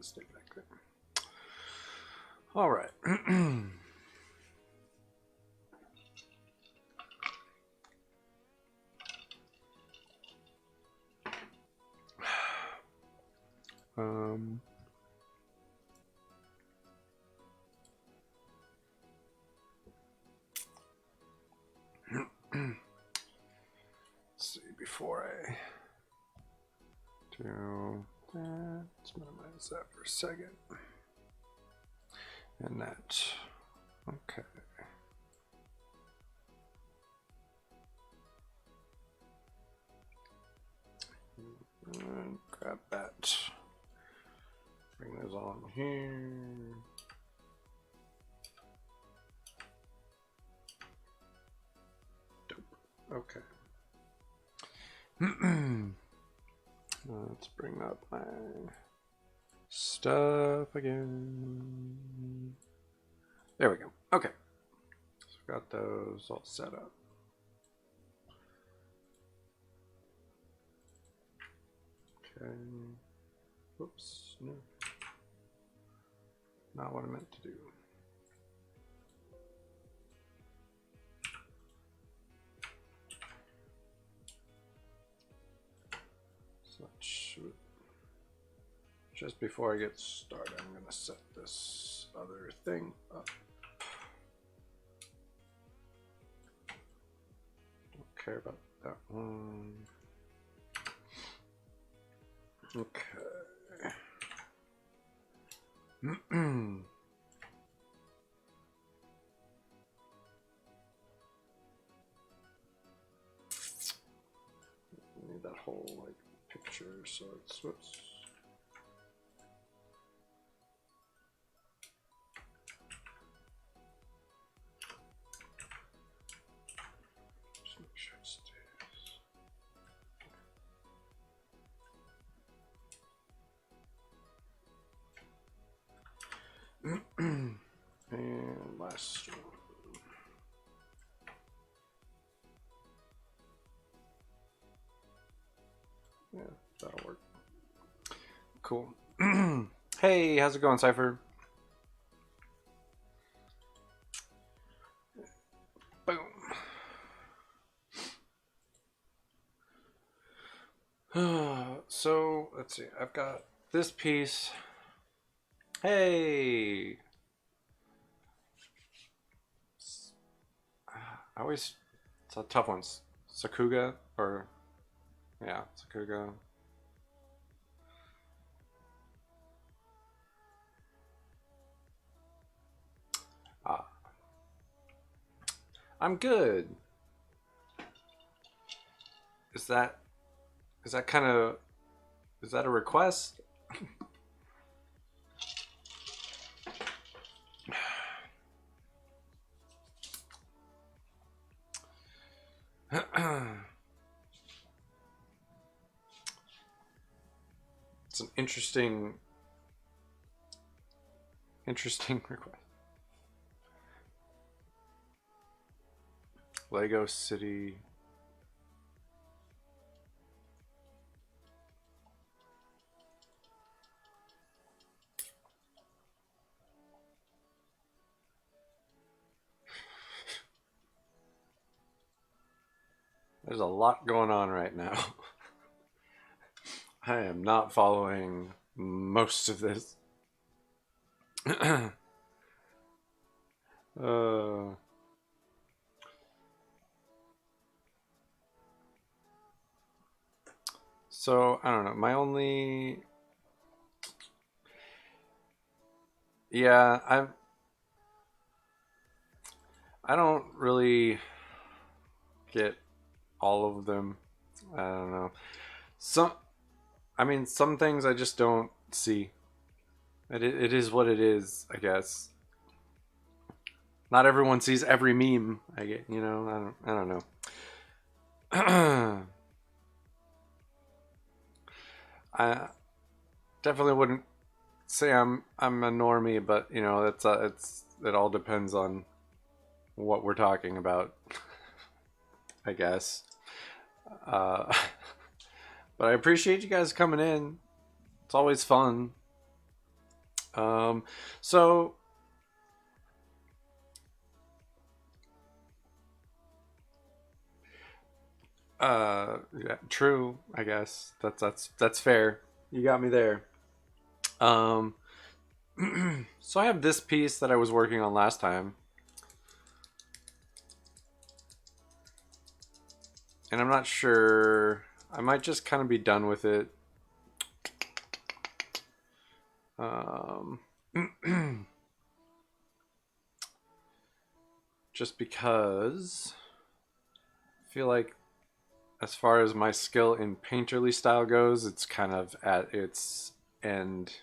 Stay back there. All right. um, let's see, before I do that, let's minimize that for a second. And that, okay. And grab that. Bring those on here. Dope. Okay. Let's bring up my stuff again. There we go. Okay. So got those all set up. Okay. Whoops. No. Not what I meant to do. So just before I get started, I'm going to set this other thing up. Don't care about that one. Okay. Need that whole like picture, so it's whoops. Just make sure it stays. And last one. Yeah, that'll work. Cool. Hey, how's it going, Cypher? Boom. So, let's see. I've got this piece. Hey! I always... It's a tough one. Sakuga? Or... Yeah, Sakuga. I'm good. Is that kind of... Is that a request? It's an interesting request. Lego City. There's a lot going on right now. I am not following most of this. So I don't know. My only, yeah, I don't really get all of them. I don't know. I mean, some things I just don't see. It is what it is, I guess. Not everyone sees every meme. I get, you know. I don't know. I definitely wouldn't say I'm a normie, but you know, it all depends on what we're talking about, I guess. Uh, but I appreciate you guys coming in. It's always fun. Um, so yeah, true. I guess that's fair. You got me there. Um, so I have this piece that I was working on last time, and I'm not sure. I might just kind of be done with it. Um, just because I feel like, as far as my skill in painterly style goes, it's kind of at its end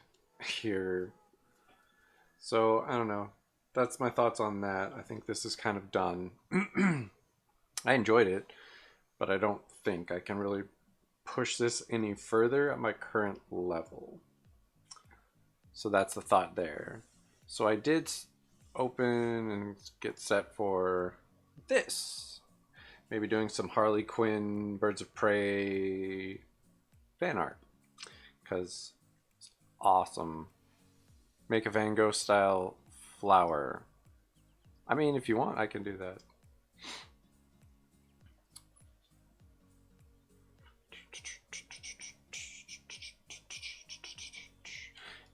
here. So I don't know. That's my thoughts on that. I think this is kind of done. I enjoyed it, but I don't think I can really push this any further at my current level. So that's the thought there. So I did open and get set for this. Maybe doing some Harley Quinn, Birds of Prey fan art. Because it's awesome. Make a Van Gogh style flower. I mean, if you want, I can do that.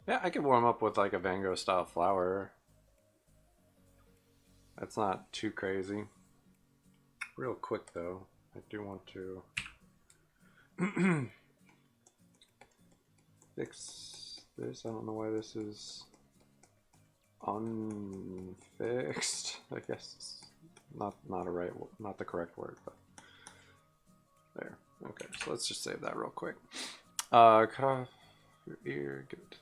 Yeah, I could warm up with like a Van Gogh style flower. That's not too crazy. Real quick though, I do want to fix this. I don't know why this is unfixed. I guess it's not the correct word, but there. Okay, so let's just save that real quick. Cut off your ear. Good.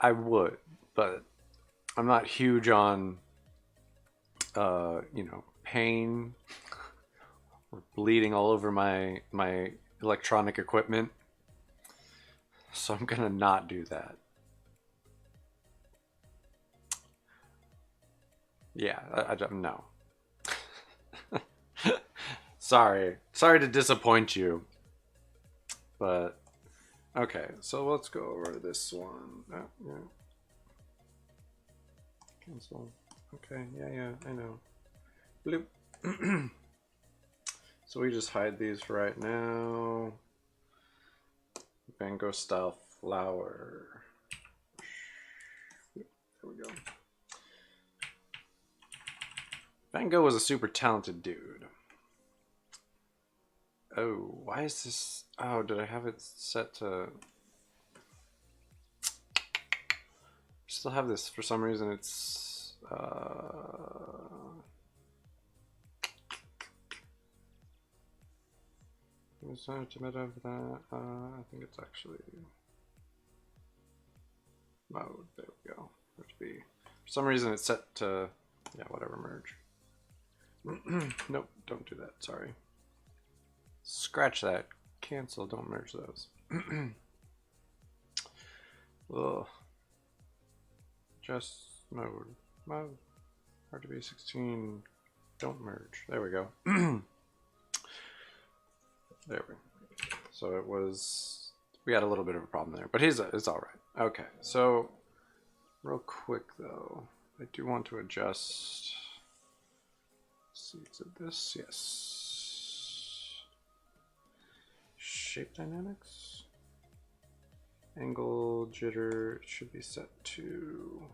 I would, but I'm not huge on pain or bleeding all over my electronic equipment. So I'm gonna not do that. Yeah, I don't know. Sorry to disappoint you, but okay. So let's go over this one. Yeah. Cancel. Okay. Yeah. I know. Bloop. So we just hide these for right now. Van Gogh style flower. There we go. Van Gogh was a super talented dude. Oh, why is this? Oh, did I have it set to? Still have this for some reason. It's I think it's actually mode. There we go. For some reason it's set to whatever merge. Nope, don't do that. Sorry. Scratch that. Cancel. Don't merge those. Ugh. Just mode. RGB 16. Don't merge. There we go. There we go. So it was. We had a little bit of a problem there, but it's all right. Okay, so real quick though, I do want to adjust. Let's see, is it this? Yes. Shape dynamics. Angle jitter should be set to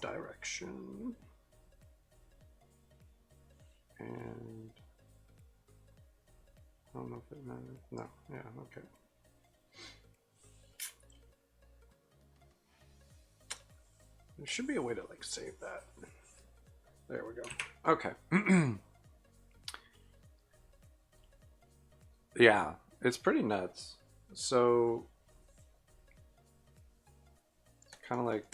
direction. And I don't know if it matters. No, yeah, okay. There should be a way to like save that. There we go. Okay. Yeah, it's pretty nuts. So it's kind of like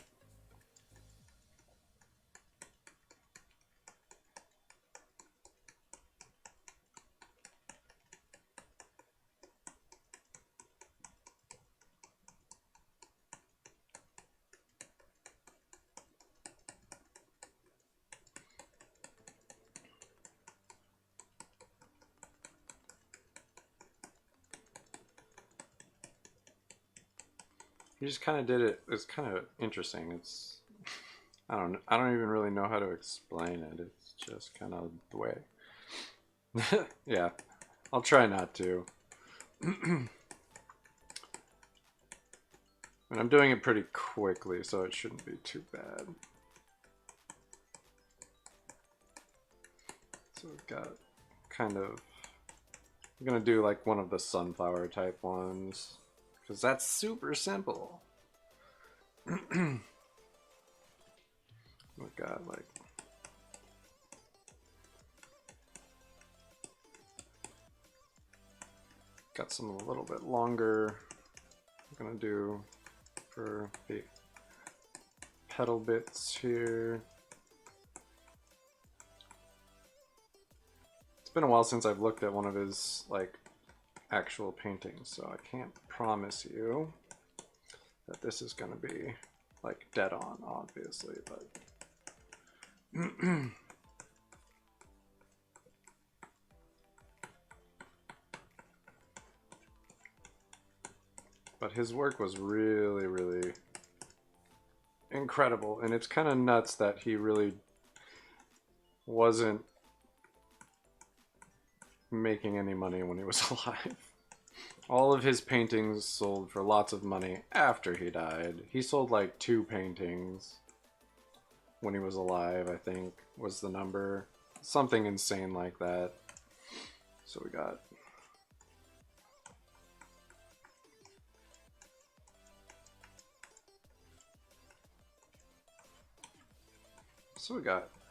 He just kind of did it. It's kind of interesting. I don't even really know how to explain it. It's just kind of the way. Yeah, I'll try not to. And I'm doing it pretty quickly, so it shouldn't be too bad. So we've got kind of, I'm gonna do like one of the sunflower type ones, because that's super simple. We've got like, got some a little bit longer. I'm gonna do for the petal bits here. It's been a while since I've looked at one of his like actual paintings, so I can't promise you that this is gonna be like dead on, obviously, but but his work was really, really incredible, and it's kind of nuts that he really wasn't making any money when he was alive. All of his paintings sold for lots of money after he died. He sold like 2 paintings when he was alive, I think, was the number. Something insane like that. So we got...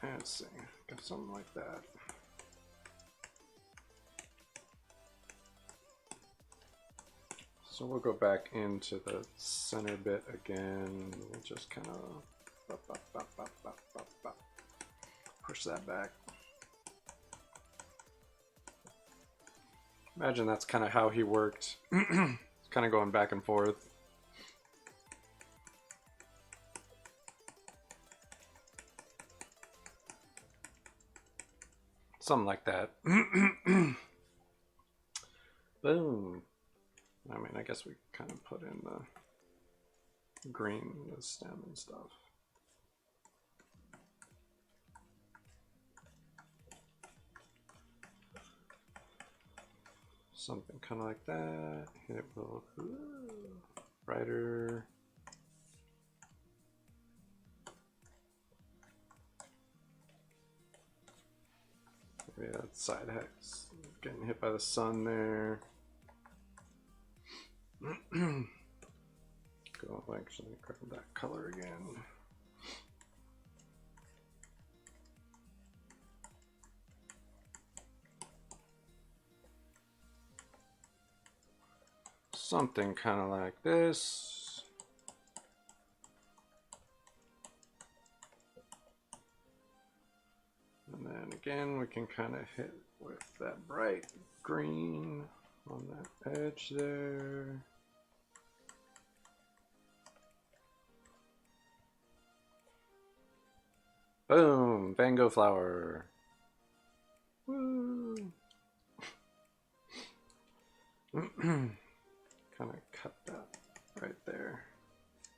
let's see, got something like that. So we'll go back into the center bit again. We'll just kind of push that back. Imagine that's kind of how he worked. It's kind of going back and forth. Something like that. Boom. I mean, I guess we kind of put in the green, the stem and stuff. Something kind of like that. Hit it with a little brighter. Yeah, that side hex getting hit by the sun there. Go actually grab that color again. Something kind of like this. And then again, we can kind of hit with that bright green on that edge there. Boom! Van Gogh flower. Woo! Kind of cut that right there.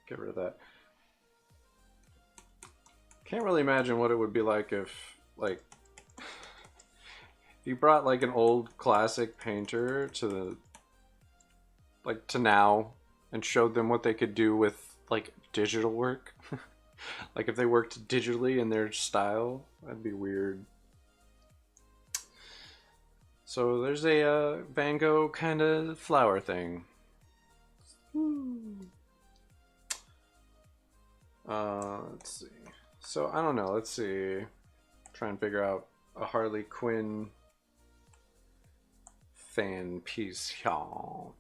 Get rid of that. Can't really imagine what it would be like if, like, you brought like an old classic painter to the, like, to now and showed them what they could do with like digital work. Like if they worked digitally in their style, that'd be weird. So there's a Van Gogh kind of flower thing. Let's see. So I don't know. Let's see. Try and figure out a Harley Quinn fan piece. Y'all.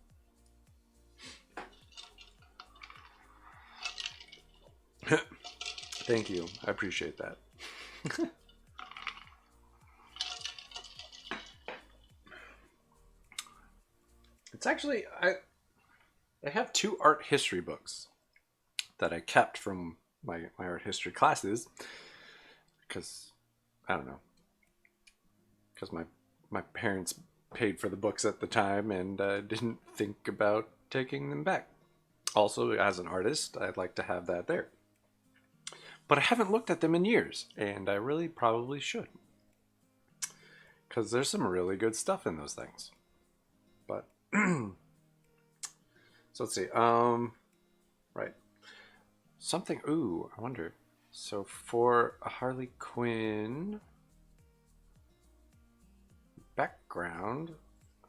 Thank you. I appreciate that. It's actually I have 2 art history books that I kept from my art history classes because I don't know, because my parents paid for the books at the time and didn't think about taking them back. Also, as an artist, I'd like to have that there. But I haven't looked at them in years, and I really probably should. Because there's some really good stuff in those things. But, so let's see. Right. Something, ooh, I wonder. So for a Harley Quinn background,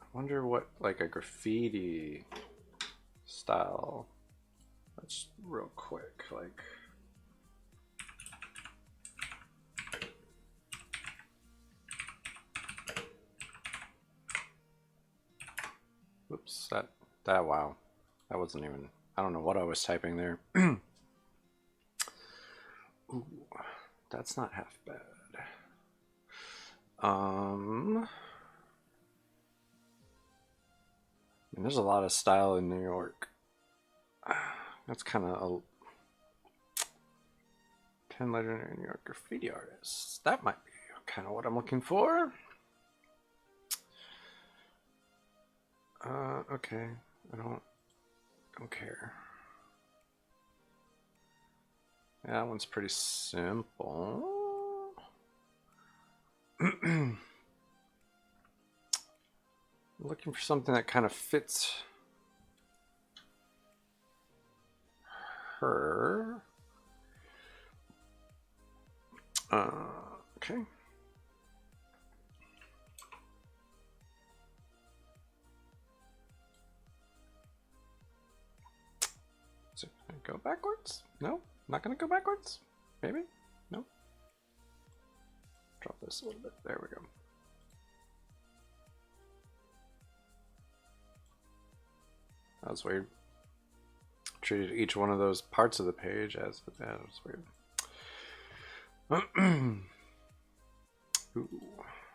I wonder what, like a graffiti style. Let's real quick, like. Oops, wow. That wasn't even, I don't know what I was typing there. Ooh, that's not half bad. And there's a lot of style in New York. That's kind of a 10 legendary New York graffiti artists. That might be kind of what I'm looking for. Okay. I don't care. Yeah, that one's pretty simple. Looking for something that kind of fits her. Okay. So go backwards? No, not gonna go backwards. Maybe? No. Drop this a little bit. There we go. That was weird. Treated each one of those parts of the page as that was weird. Ooh,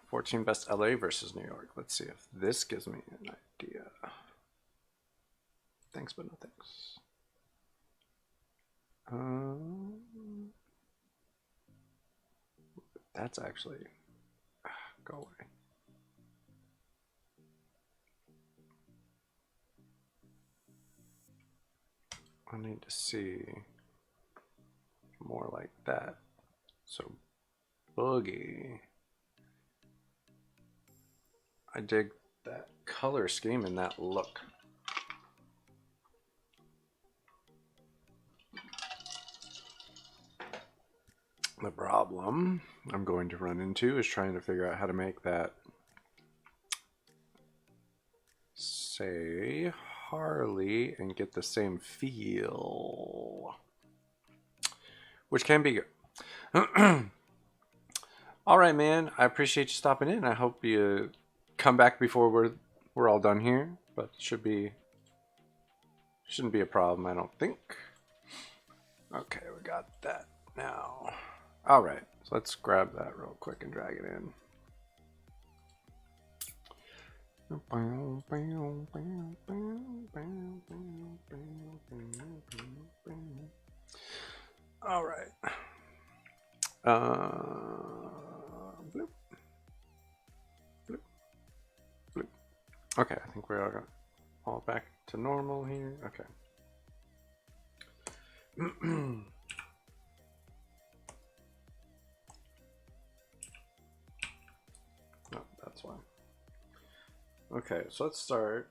14 best LA versus New York. Let's see if this gives me an idea. Thanks, but no thanks. That's actually go away. I need to see more like that. So boogie. I dig that color scheme and that look. The problem I'm going to run into is trying to figure out how to make that say Harley and get the same feel, which can be good. All right, man. I appreciate you stopping in. I hope you come back before we're all done here, but shouldn't be a problem, I don't think. Okay, we got that now. All right, so let's grab that real quick and drag it in. All right. Bloop, bloop, bloop. Okay, I think we're all back to normal here. Okay. No, that's why. Okay, so let's start.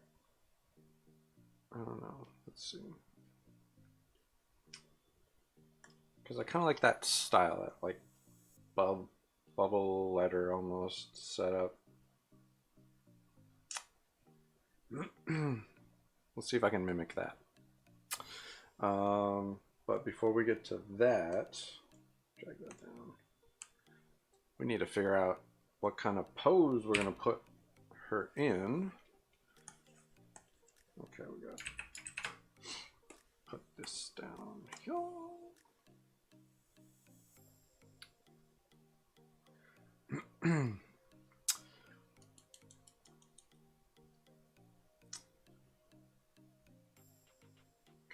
I don't know. Let's see. Because I kind of like that style, that like bubble letter almost setup. Let's see if I can mimic that. But before we get to that, drag that down. We need to figure out what kind of pose we're going to put her in. Okay, we got put this down here.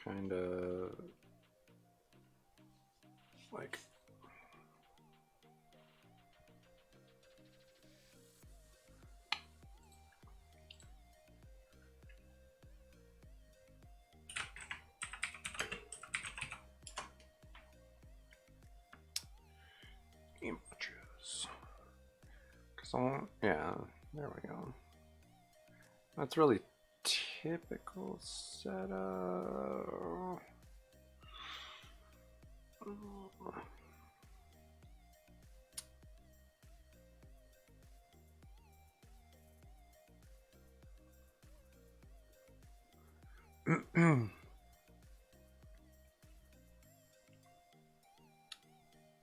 Kind of like So, yeah, there we go. That's really typical setup.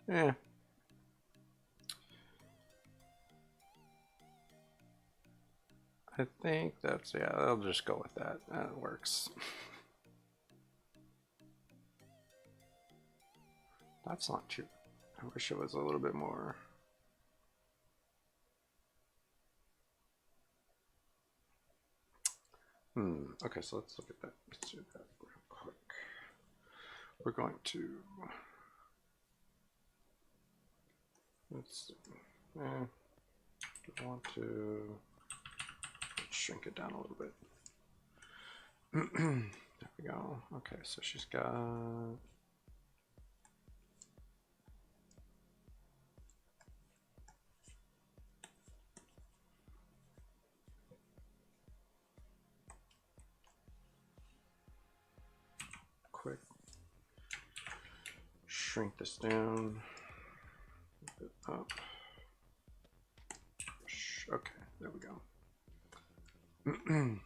Yeah. I think that's, yeah, I'll just go with that. That works. That's not too. I wish it was a little bit more. Okay, so let's look at that. Let's do that real quick. We're going to. Let's see. I want to shrink it down a little bit. There we go. Okay, so she's got. Quick. Shrink this down. A bit up. Okay, there we go. There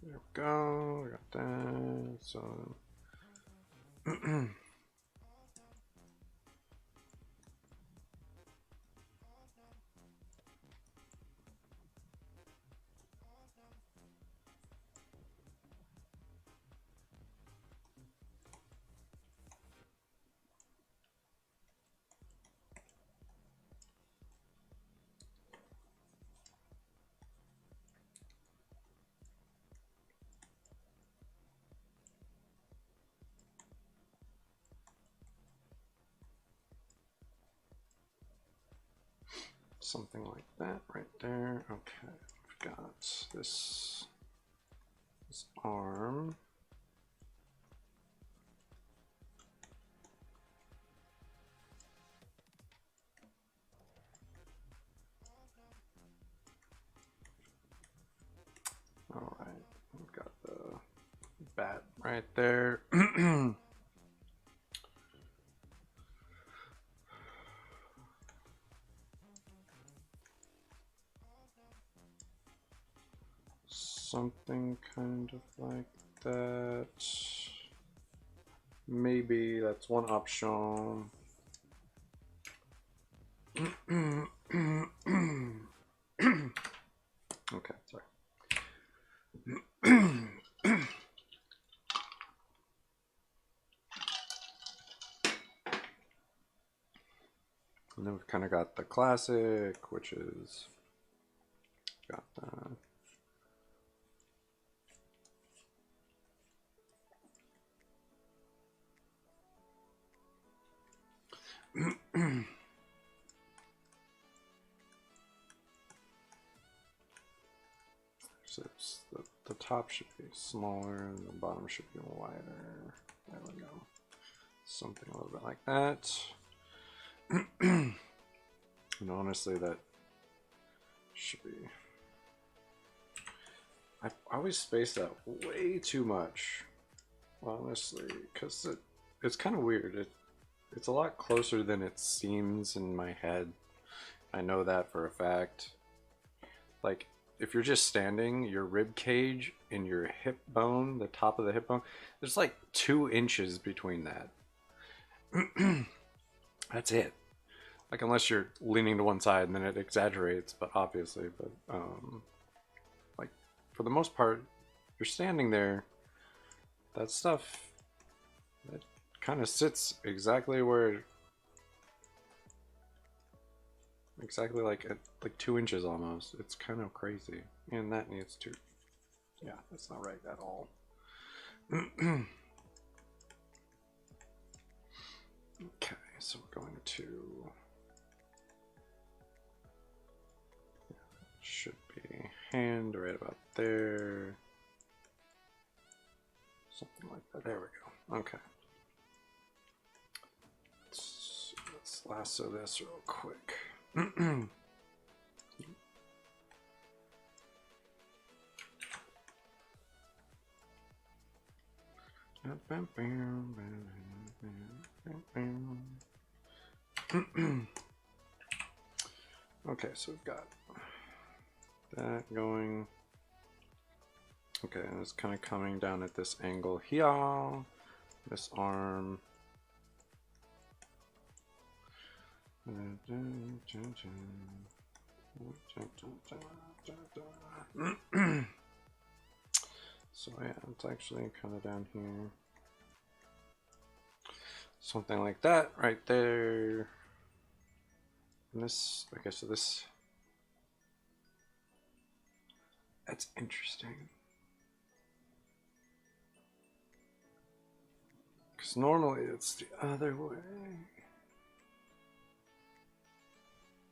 we go. We got that. So. Something like that right there. Okay, we've got this arm. All right, we've got the bat right there. Something kind of like that. Maybe that's one option. Okay, sorry. And then we've kind of got the classic, which is got that. So the top should be smaller and the bottom should be wider. There we go. Something a little bit like that. And honestly, that should be. I always space that way too much, honestly, because it's kind of weird. It's a lot closer than it seems in my head. I know that for a fact. Like, if you're just standing, your rib cage and your hip bone, the top of the hip bone, there's like 2 inches between that. That's it. Like, unless you're leaning to one side and then it exaggerates, but obviously, but like, for the most part, you're standing there, that stuff, it kind of sits exactly where, exactly like at like 2 inches almost. It's kind of crazy, and that needs to, yeah, that's not right at all. Okay, so we're going to hand right about there. Something like that. There we go. Okay. Let's lasso this real quick. Okay, so we've got that going. Okay, and it's kind of coming down at this angle here. This arm. So yeah, it's actually kind of down here. Something like that right there. And this, okay, so this, that's interesting. Because normally it's the other way.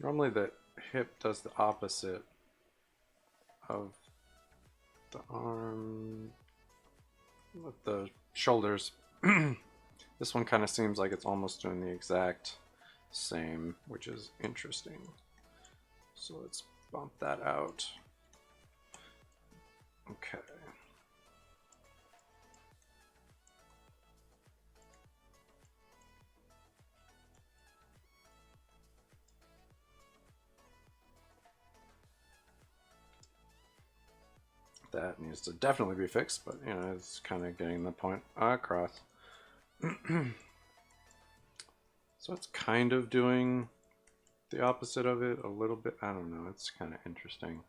Normally the hip does the opposite of the arm with the shoulders. This one kind of seems like it's almost doing the exact same, which is interesting. So let's bump that out. Okay. That needs to definitely be fixed, but you know, it's kind of getting the point across. So it's kind of doing the opposite of it a little bit. I don't know, it's kind of interesting.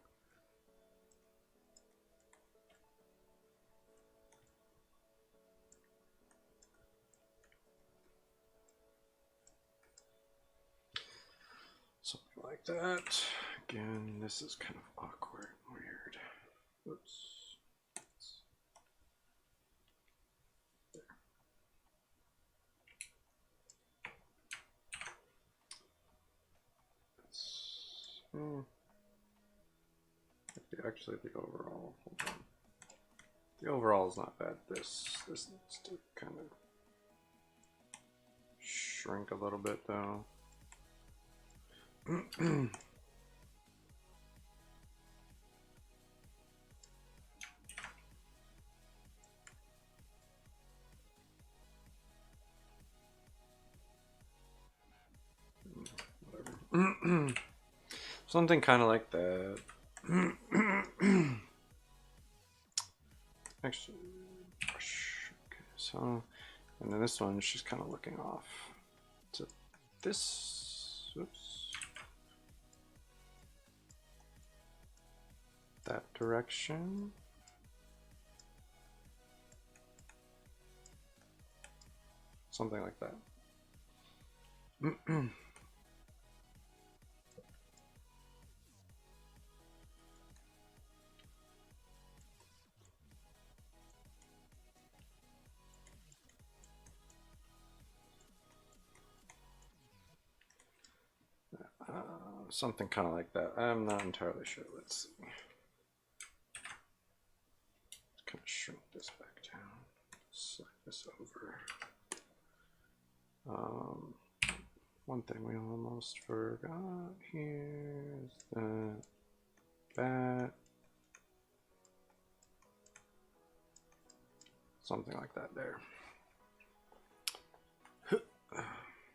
Something like that. Again, this is kind of awkward, weird. Oops. Actually, the overall. Hold on. The overall is not bad. This needs to kind of shrink a little bit, though. Whatever. Something kind of like that. Actually, okay, so, and then this one, she's kind of looking off to this, oops, that direction. Something like that. Something kind of like that. I'm not entirely sure. Let's see. Kind of shrink this back down. Slide this over. One thing we almost forgot here is that. Something like that there.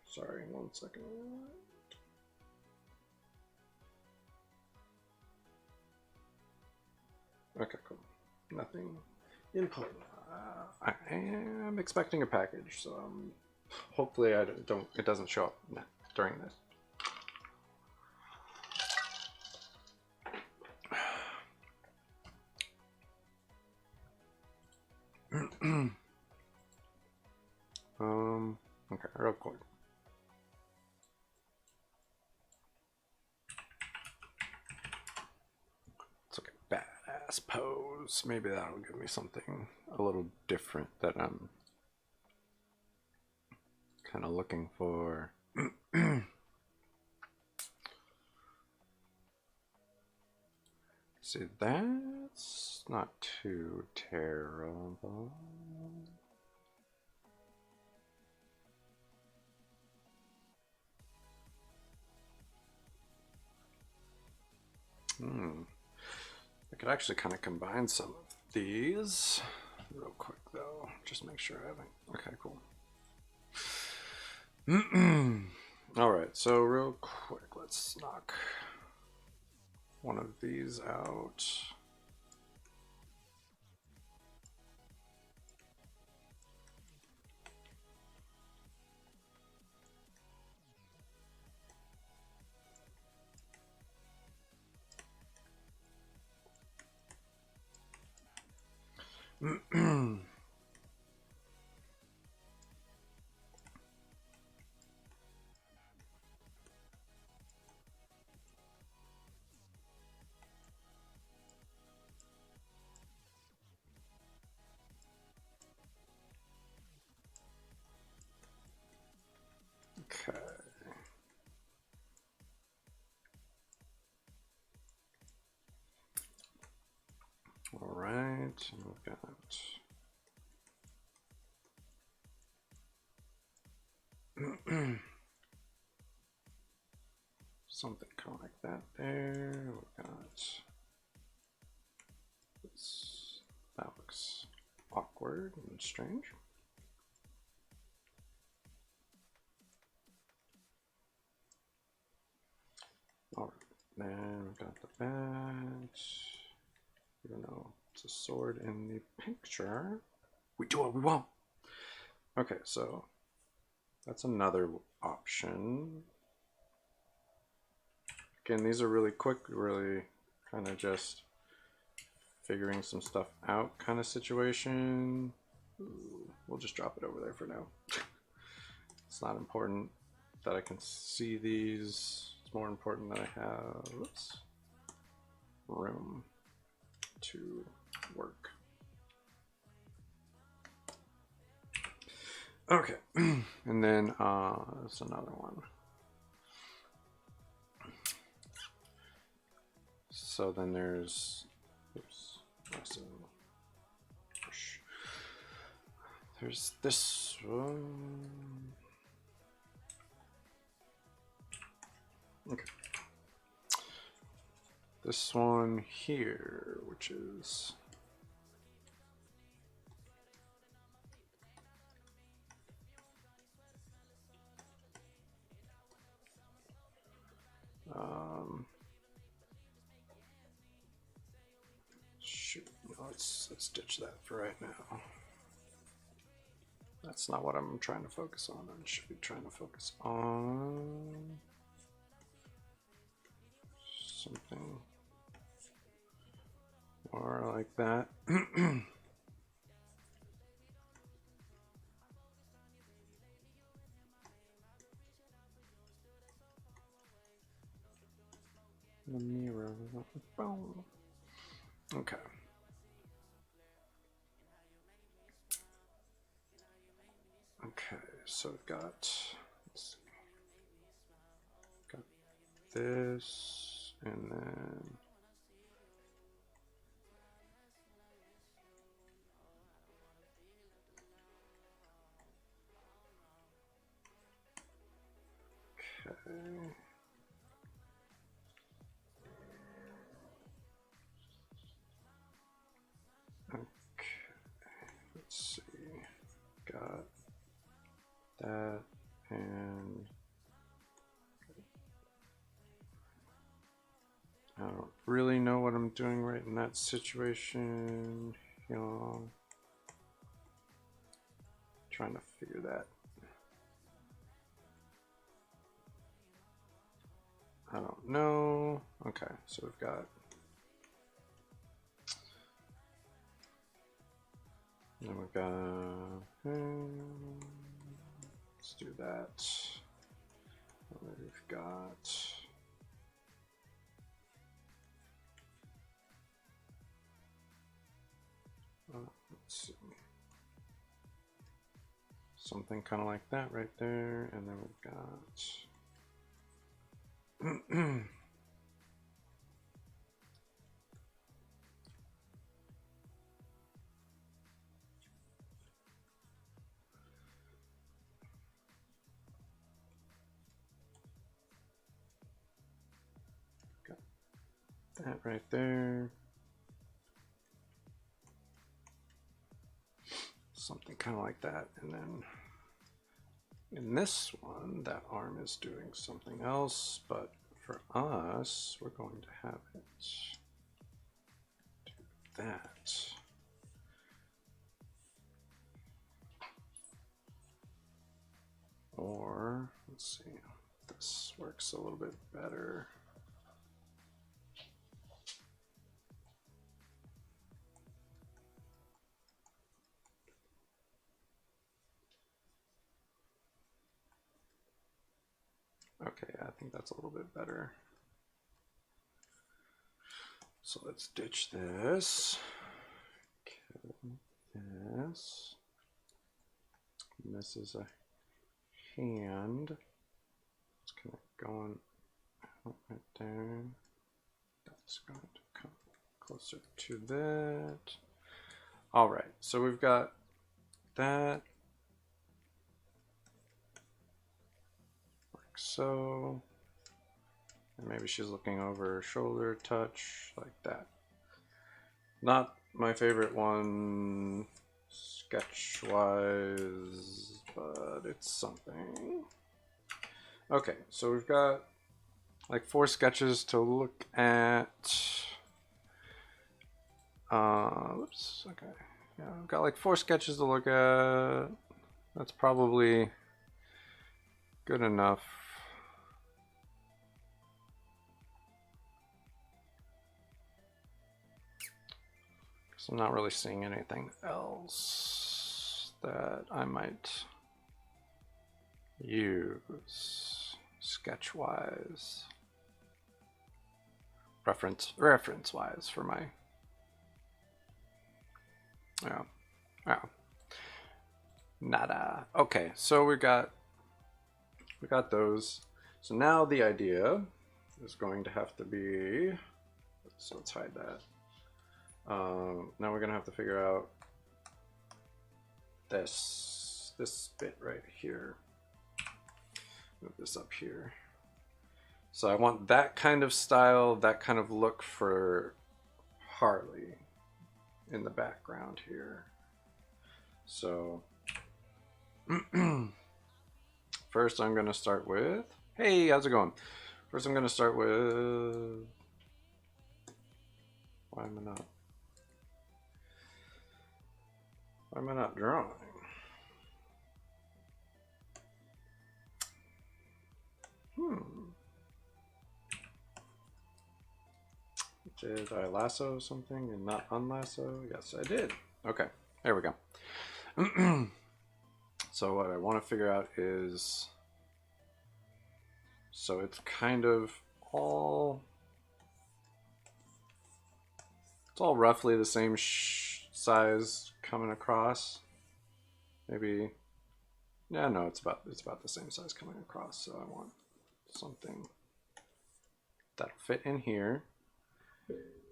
Sorry, 1 second. Okay, cool. Nothing important. I am expecting a package, so hopefully it doesn't show up during this. Okay, real quick. Let's look at badass pose. Maybe that'll give me something a little different that I'm kind of looking for. See, that's not too terrible. I could actually kind of combine some of these real quick though. Just make sure I haven't. Okay, cool. All right, so real quick, let's knock one of these out. Okay. All right, we've got something kind of like that there. We've got this. That looks awkward and strange. All right, then we've got the bat. Even though it's a sword in the picture, we do what we want. Okay, so that's another option. Again, these are really quick, really kind of just figuring some stuff out kind of situation. Ooh, we'll just drop it over there for now. It's not important that I can see these. It's more important that I have room to work. Okay, and then there's another one. So then there's, oops, there's this one. Okay. This one here, which is shoot, let's ditch that for right now. That's not what I'm trying to focus on. I should be trying to focus on something more like that. The mirror. Okay. Okay, so we've got, let's see, got this, and then okay. Okay, let's see, got that, and I don't really know what I'm doing right in that situation, you know, trying to figure that. I don't know. Okay, so we've got, then we've got, let's do that. We've got, let's see, something kind of like that right there, and then we've got that right there. Something kind of like that. And then in this one, that arm is doing something else, but for us, we're going to have it do that. Or, let's see, this works a little bit better. Okay, I think that's a little bit better. So let's ditch this. Kill this. And this is a hand. It's kind of going right there. That's going to come closer to that. All right, so we've got that. Like so. And maybe she's looking over her shoulder, touch, like that. Not my favorite one sketch-wise, but it's something. Okay, so we've got like 4 sketches to look at. Oops, okay. Yeah, I've got like 4 sketches to look at. That's probably good enough. So I'm not really seeing anything else that I might use sketch-wise, reference-wise for my. Yeah. Nada. Okay, so we got those. So now the idea is going to have to be. So let's hide that. Now we're gonna have to figure out this bit right here. Move this up here. So I want that kind of style, that kind of look for Harley in the background here. So first I'm gonna start with, hey, how's it going? First I'm gonna start with, why am I not drawing? Did I lasso something and not unlasso? Yes, I did. Okay, there we go. So what I want to figure out is, so it's kind of all, it's all roughly the same size coming across. Maybe, yeah, no, it's about the same size coming across. So I want something that'll fit in here.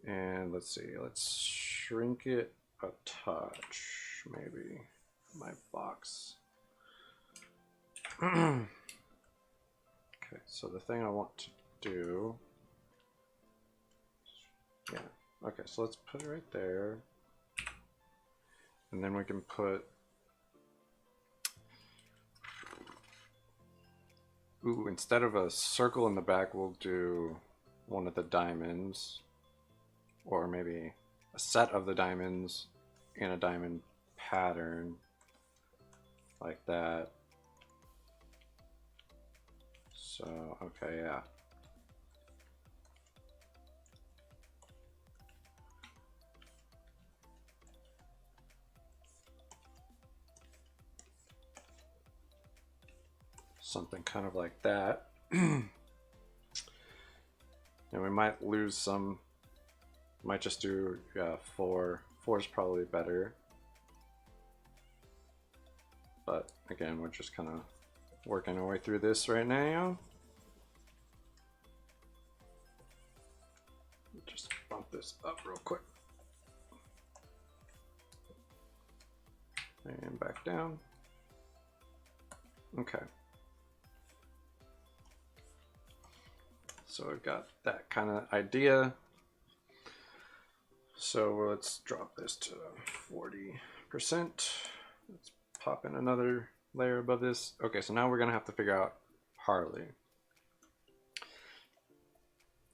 And let's see, let's shrink it a touch, maybe, my box. Okay, so the thing I want to do, yeah, okay, so let's put it right there. And then we can put, ooh, instead of a circle in the back, we'll do one of the diamonds. Or maybe a set of the diamonds in a diamond pattern. Like that. So, okay, yeah. Something kind of like that. And we might lose some. Might just do 4. 4 is probably better. But again, we're just kind of working our way through this right now. Just bump this up real quick. And back down. Okay. So I've got that kind of idea. So let's drop this to 40%. Let's pop in another layer above this. Okay, so now we're gonna have to figure out Harley.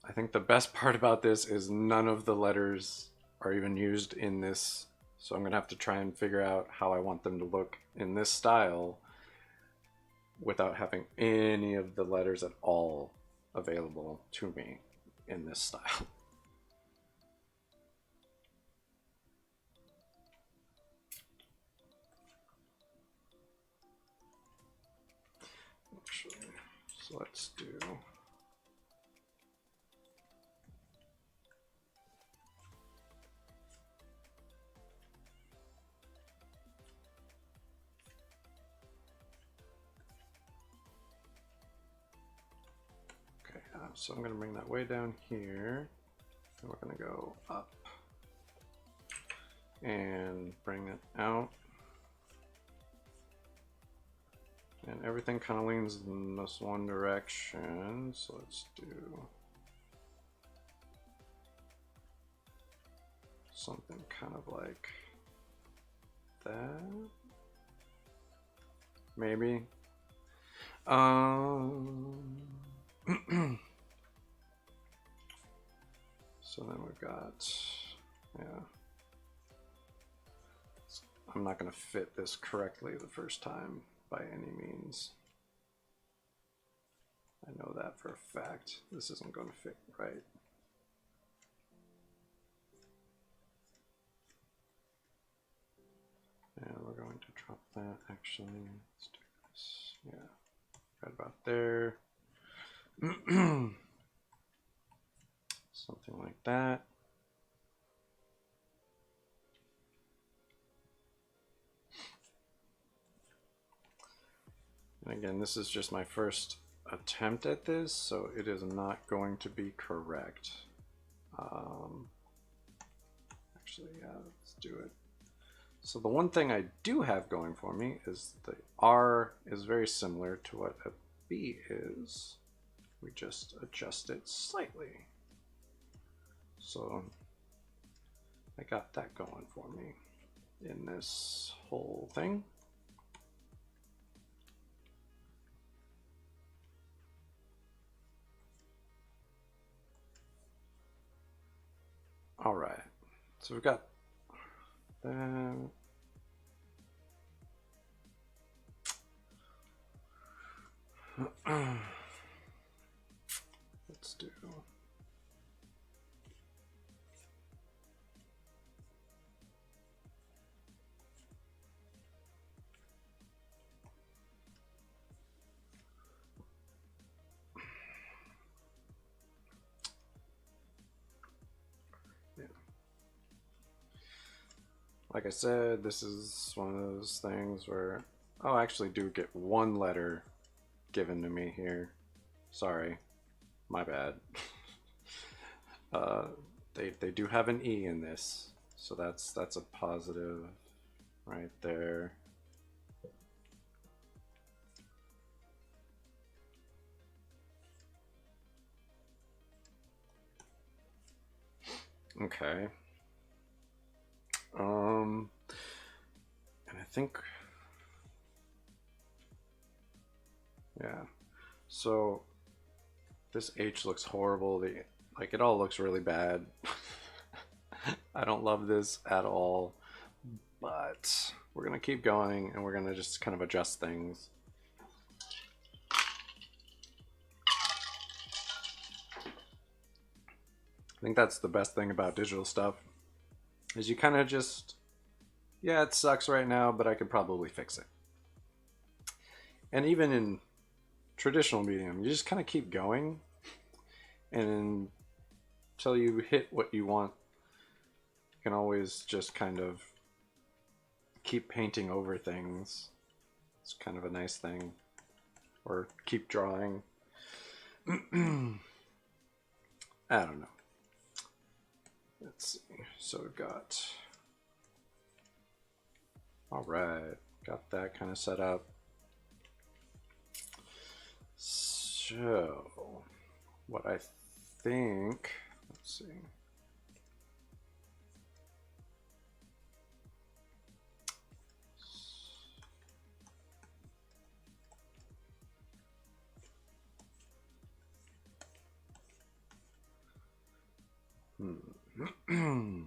I think the best part about this is none of the letters are even used in this. So I'm gonna have to try and figure out how I want them to look in this style without having any of the letters at all available to me in this style. Actually, so let's do so I'm going to bring that way down here, and we're going to go up and bring it out, and everything kind of leans in this one direction, so let's do something kind of like that, maybe. So then we've got, yeah, I'm not going to fit this correctly the first time by any means. I know that for a fact. This isn't going to fit right. And we're going to drop that actually. Let's do this. Yeah, right about there. Something like that. And again, this is just my first attempt at this, so it is not going to be correct. Actually, yeah, let's do it. So the one thing I do have going for me is the R is very similar to what a B is. We just adjust it slightly. So I got that going for me in this whole thing. All right, so we've got that. Let's do. Yeah. Like I said, this is one of those things where I'll actually do get one letter given to me here. Sorry, my bad. They do have an E in this, so that's a positive right there. Okay. And I think, yeah. So this H looks horrible. Like it all looks really bad. I don't love this at all, but we're gonna keep going and we're gonna just kind of adjust things. I think that's the best thing about digital stuff is you kind of just, yeah, it sucks right now, but I could probably fix it. And even in traditional medium, you just kind of keep going and until you hit what you want. You can always just kind of keep painting over things. It's kind of a nice thing. Or keep drawing. I don't know. Let's see. So we've got, all right, got that kind of set up. So what I think, let's see. Hmm.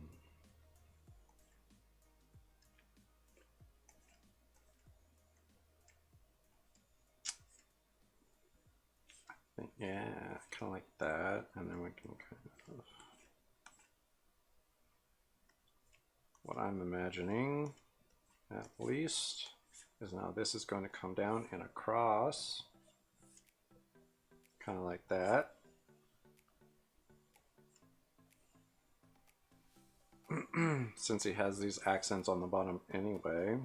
Yeah, kind of like that, and then we can kind of, what I'm imagining, at least, is now this is going to come down and across, kind of like that. Since he has these accents on the bottom anyway.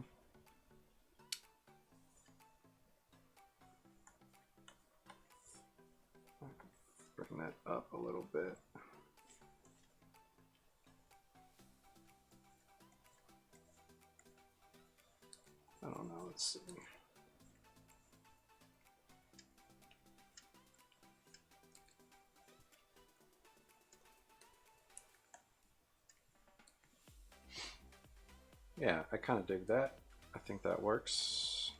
Bring that up a little bit. I don't know, let's see. Yeah, I kind of dig that. I think that works.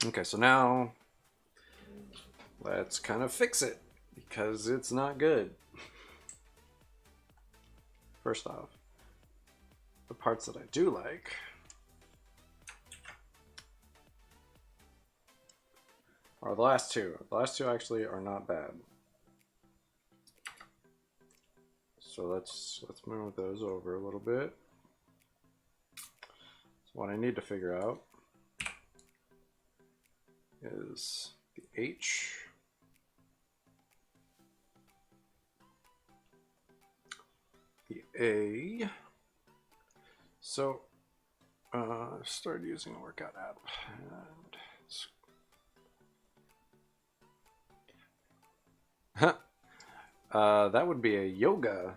Okay, so now let's kind of fix it because it's not good. First off, the parts that I do like are the last two. The last two actually are not bad. So let's move those over a little bit. So what I need to figure out is the H, the A. So started using a workout app, and that would be a yoga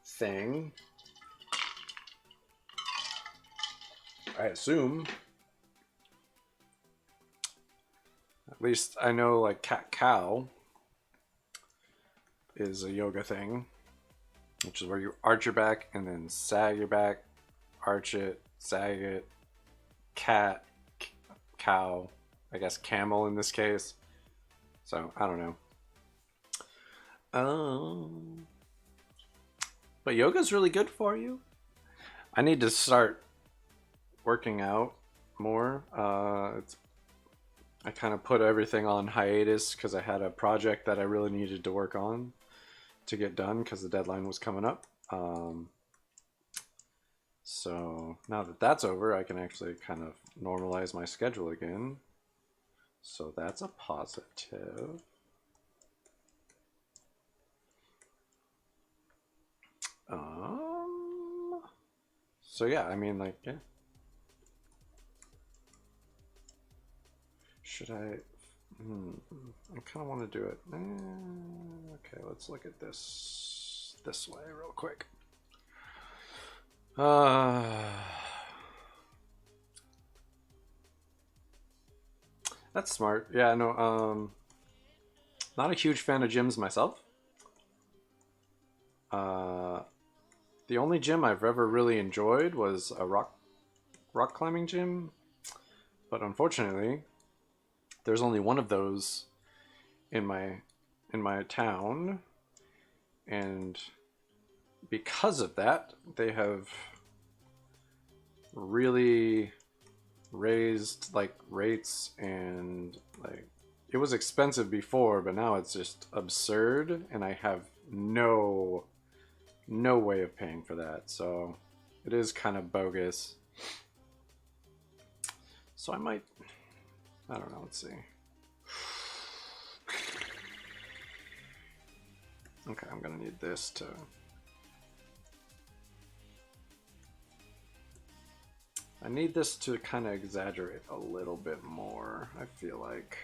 thing, I assume. At least I know like cat cow is a yoga thing, which is where you arch your back and then sag your back, arch it, sag it. Cat, cow, I guess camel in this case. So I don't know. But yoga's really good for you. I need to start working out more. I kind of put everything on hiatus because I had a project that I really needed to work on to get done because the deadline was coming up. So now that that's over, I can actually kind of normalize my schedule again. So that's a positive. So yeah, I mean, like, yeah. Should I? I kind of want to do it. Okay, let's look at this way real quick. That's smart. Yeah, no. Not a huge fan of gyms myself. The only gym I've ever really enjoyed was a rock climbing gym, but unfortunately, there's only one of those in my town, and because of that, they have really raised like rates, and like it was expensive before, but now it's just absurd, and I have no way of paying for that. So it is kind of bogus. So I don't know, let's see. Okay, I'm gonna need this to kind of exaggerate a little bit more, I feel like.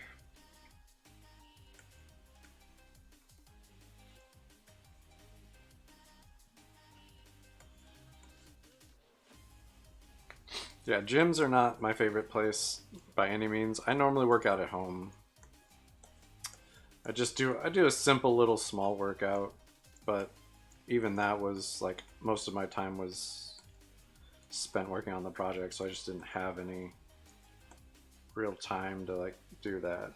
Yeah, gyms are not my favorite place by any means. I normally work out at home. I do a simple little small workout, but even that was like most of my time was spent working on the project, so I just didn't have any real time to like do that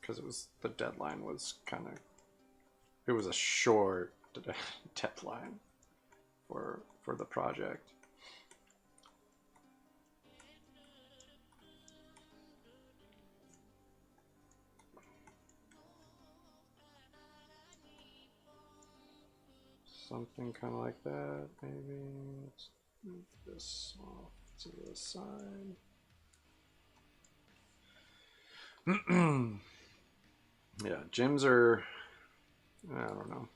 because the deadline was kind of, it was a short deadline for the project. Something kind of like that, maybe. Let's move this off to the side. Yeah, gyms are, I don't know.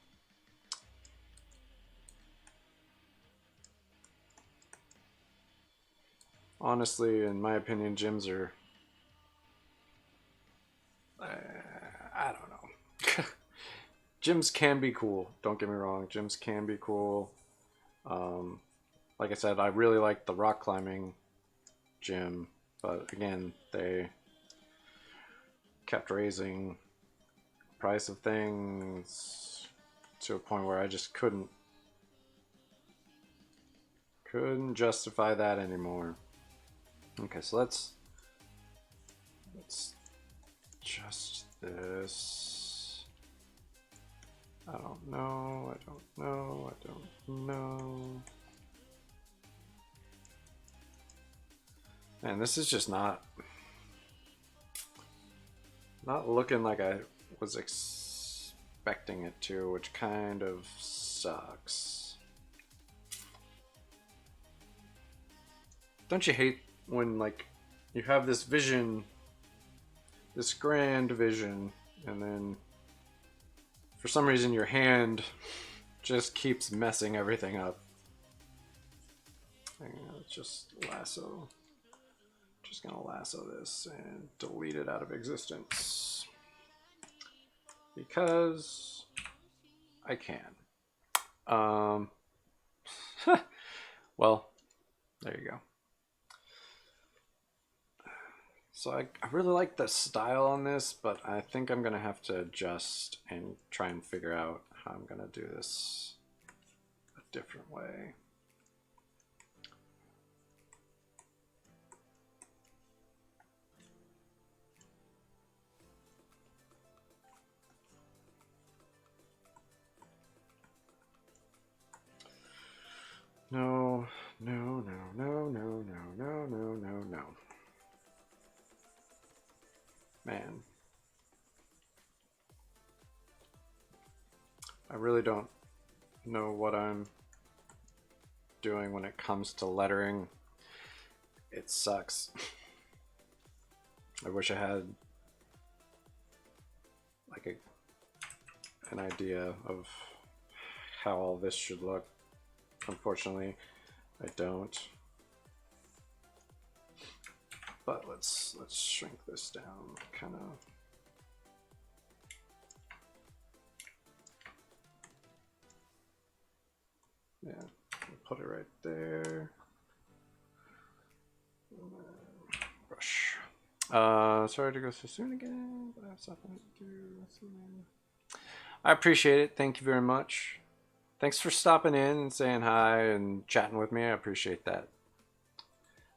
Honestly, in my opinion, gyms are, I don't know. Gyms can be cool. Don't get me wrong. Gyms can be cool. Like I said, I really like the rock climbing gym, but again, they kept raising price of things to a point where I just couldn't justify that anymore. Okay, so let's adjust this. I don't know. Man, this is just not looking like I was expecting it to, which kind of sucks. Don't you hate when like you have this vision, this grand vision, and then for some reason your hand just keeps messing everything up? Just lasso. Just gonna lasso this and delete it out of existence because I can. Well, there you go. So I really like the style on this, but I think I'm gonna have to adjust and try and figure out how I'm gonna do this a different way. No. Man. I really don't know what I'm doing when it comes to lettering. It sucks. I wish I had like an idea of how all this should look. Unfortunately, I don't. But let's shrink this down, kind of. Yeah, we'll put it right there. Brush. Sorry to go so soon again, but I have something to do. I appreciate it. Thank you very much. Thanks for stopping in and saying hi and chatting with me. I appreciate that.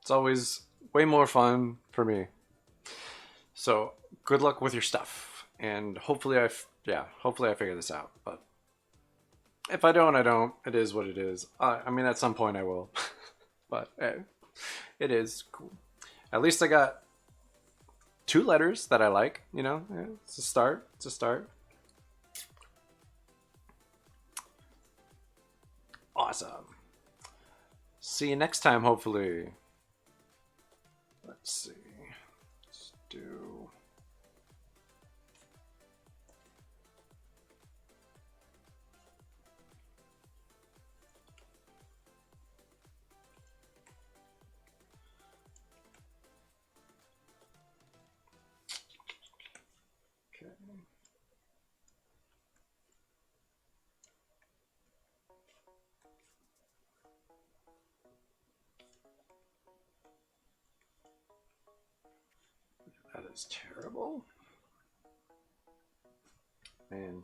It's always way more fun for me. So good luck with your stuff, and hopefully hopefully I figure this out. But if I don't, I don't. It is what it is. I mean, at some point I will, but it is cool. At least I got 2 letters that I like. You know, it's a start. It's a start. Awesome. See you next time, hopefully. Let's see. Let's do. Okay. That is terrible. Man.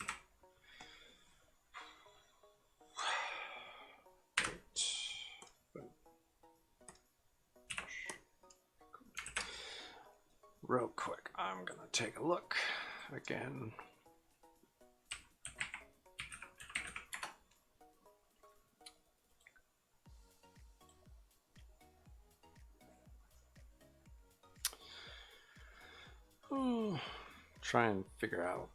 real quick. I'm gonna take a look again. Try and figure out.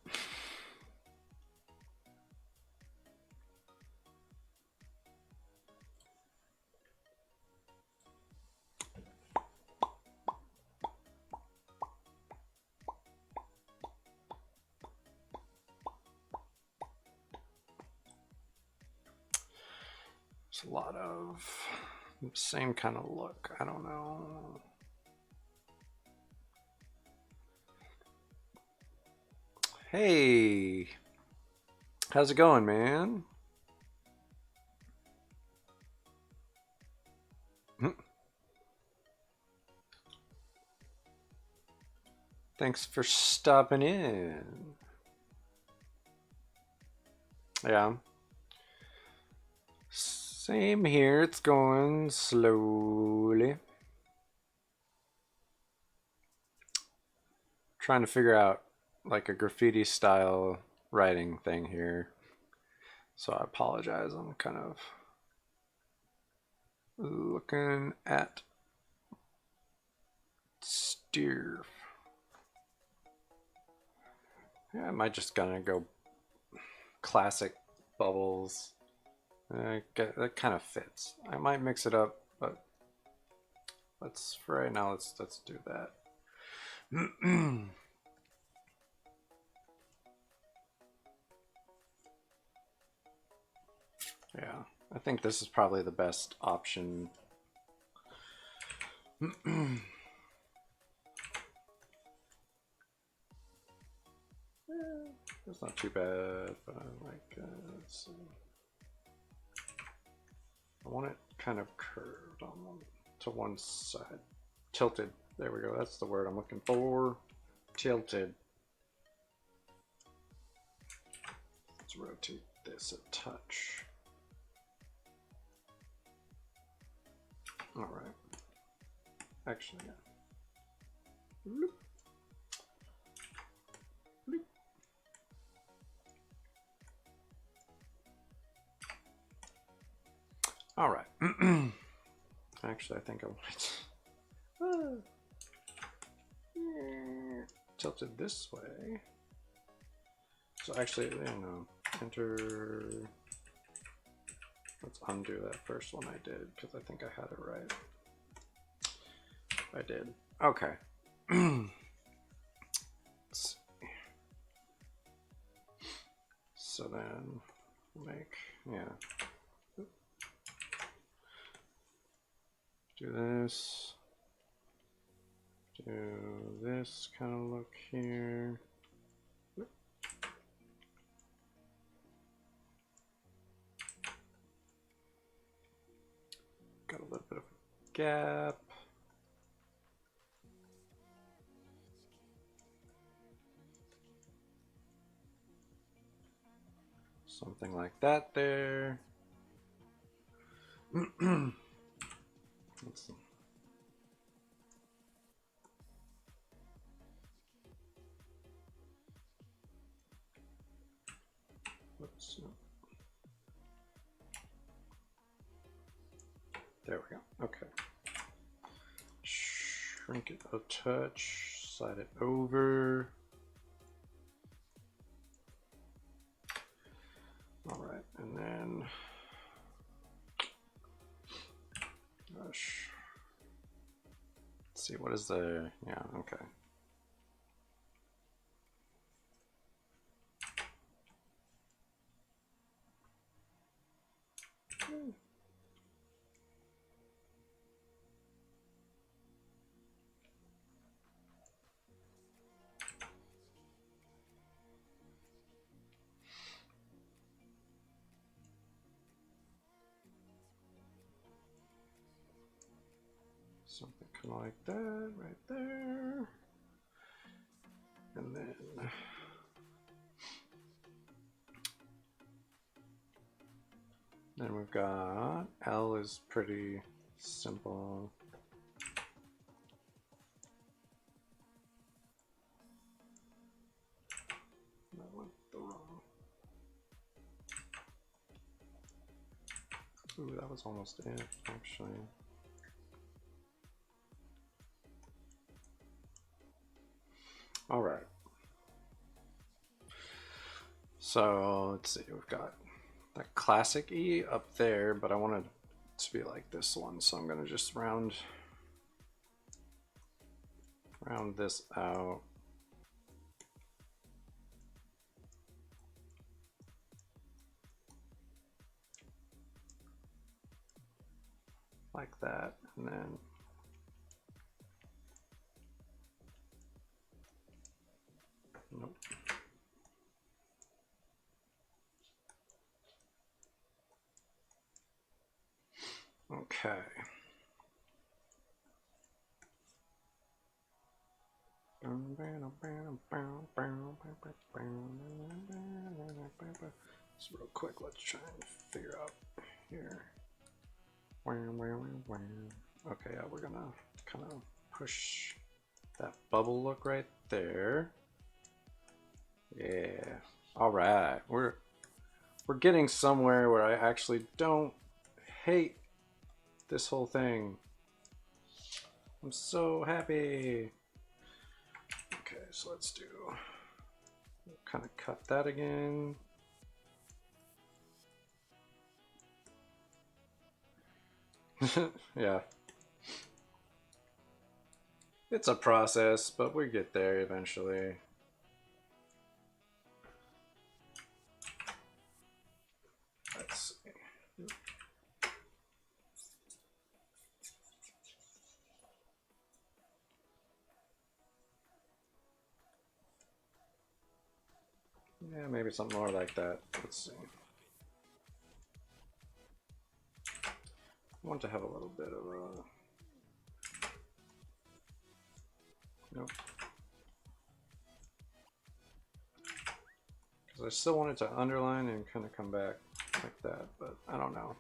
It's a lot of same kind of look. I don't know. Hey, how's it going, man? Thanks for stopping in. Yeah. Same here. It's going slowly. Trying to figure out like a graffiti style writing thing here. So I apologize. I'm kind of looking at steer. Yeah, I might just gonna go classic bubbles. That kind of fits. I might mix it up, but let's for right now. Let's do that. Yeah, I think this is probably the best option. It's not too bad, but I like let's see. I want it kind of curved on one, to one side. Tilted. There we go. That's the word I'm looking for. Tilted. Let's rotate this a touch. All right. Actually, yeah. Bloop. Bloop. All right. Actually, I think I want tilted this way. So actually, you know, enter. Let's undo that first one I did because I think I had it right. I did. Okay. Let's see. So then make, yeah. Do this. Do this kind of look here. Got a little bit of a gap. Something like that there. Let's see. Whoops. There we go. Okay. Shrink it a touch. Slide it over. All right, and then gosh. Let's see, what is the, yeah, okay. Something kind of like that right there. And then we've got L is pretty simple. Ooh, that was almost it, actually. All right. So let's see, we've got that classic E up there, but I wanted it to be like this one, so I'm gonna just round this out. Like that, and then nope. Okay. Just real quick, let's try and figure out here. Okay, yeah, we're gonna kind of push that bubble look right there. Yeah. All right, we're getting somewhere where I actually don't hate this whole thing. I'm so happy. Okay, so let's do kind of cut that again. Yeah. It's a process, but we get there eventually. Let's see. Yeah, maybe something more like that. Let's see. I want to have a little bit of a... Nope. Because I still wanted to underline and kind of come back like that, but I don't know.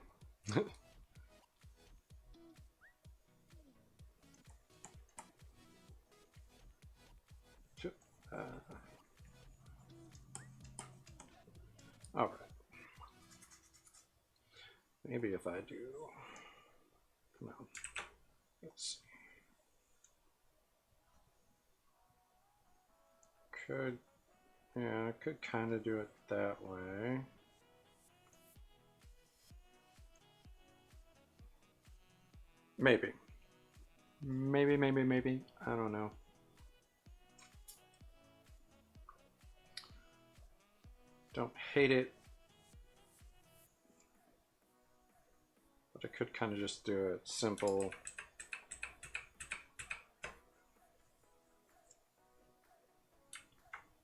All right. Maybe if I do... Come on. Let's see. Could... Yeah, I could kind of do it that way. Maybe. Maybe. I don't know. Don't hate it. But I could kind of just do it simple.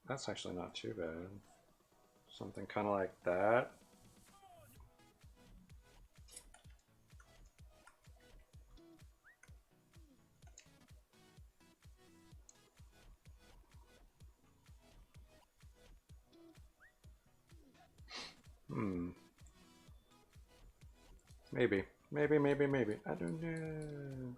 That's actually not too bad. Something kind of like that. Maybe. Maybe. I don't know.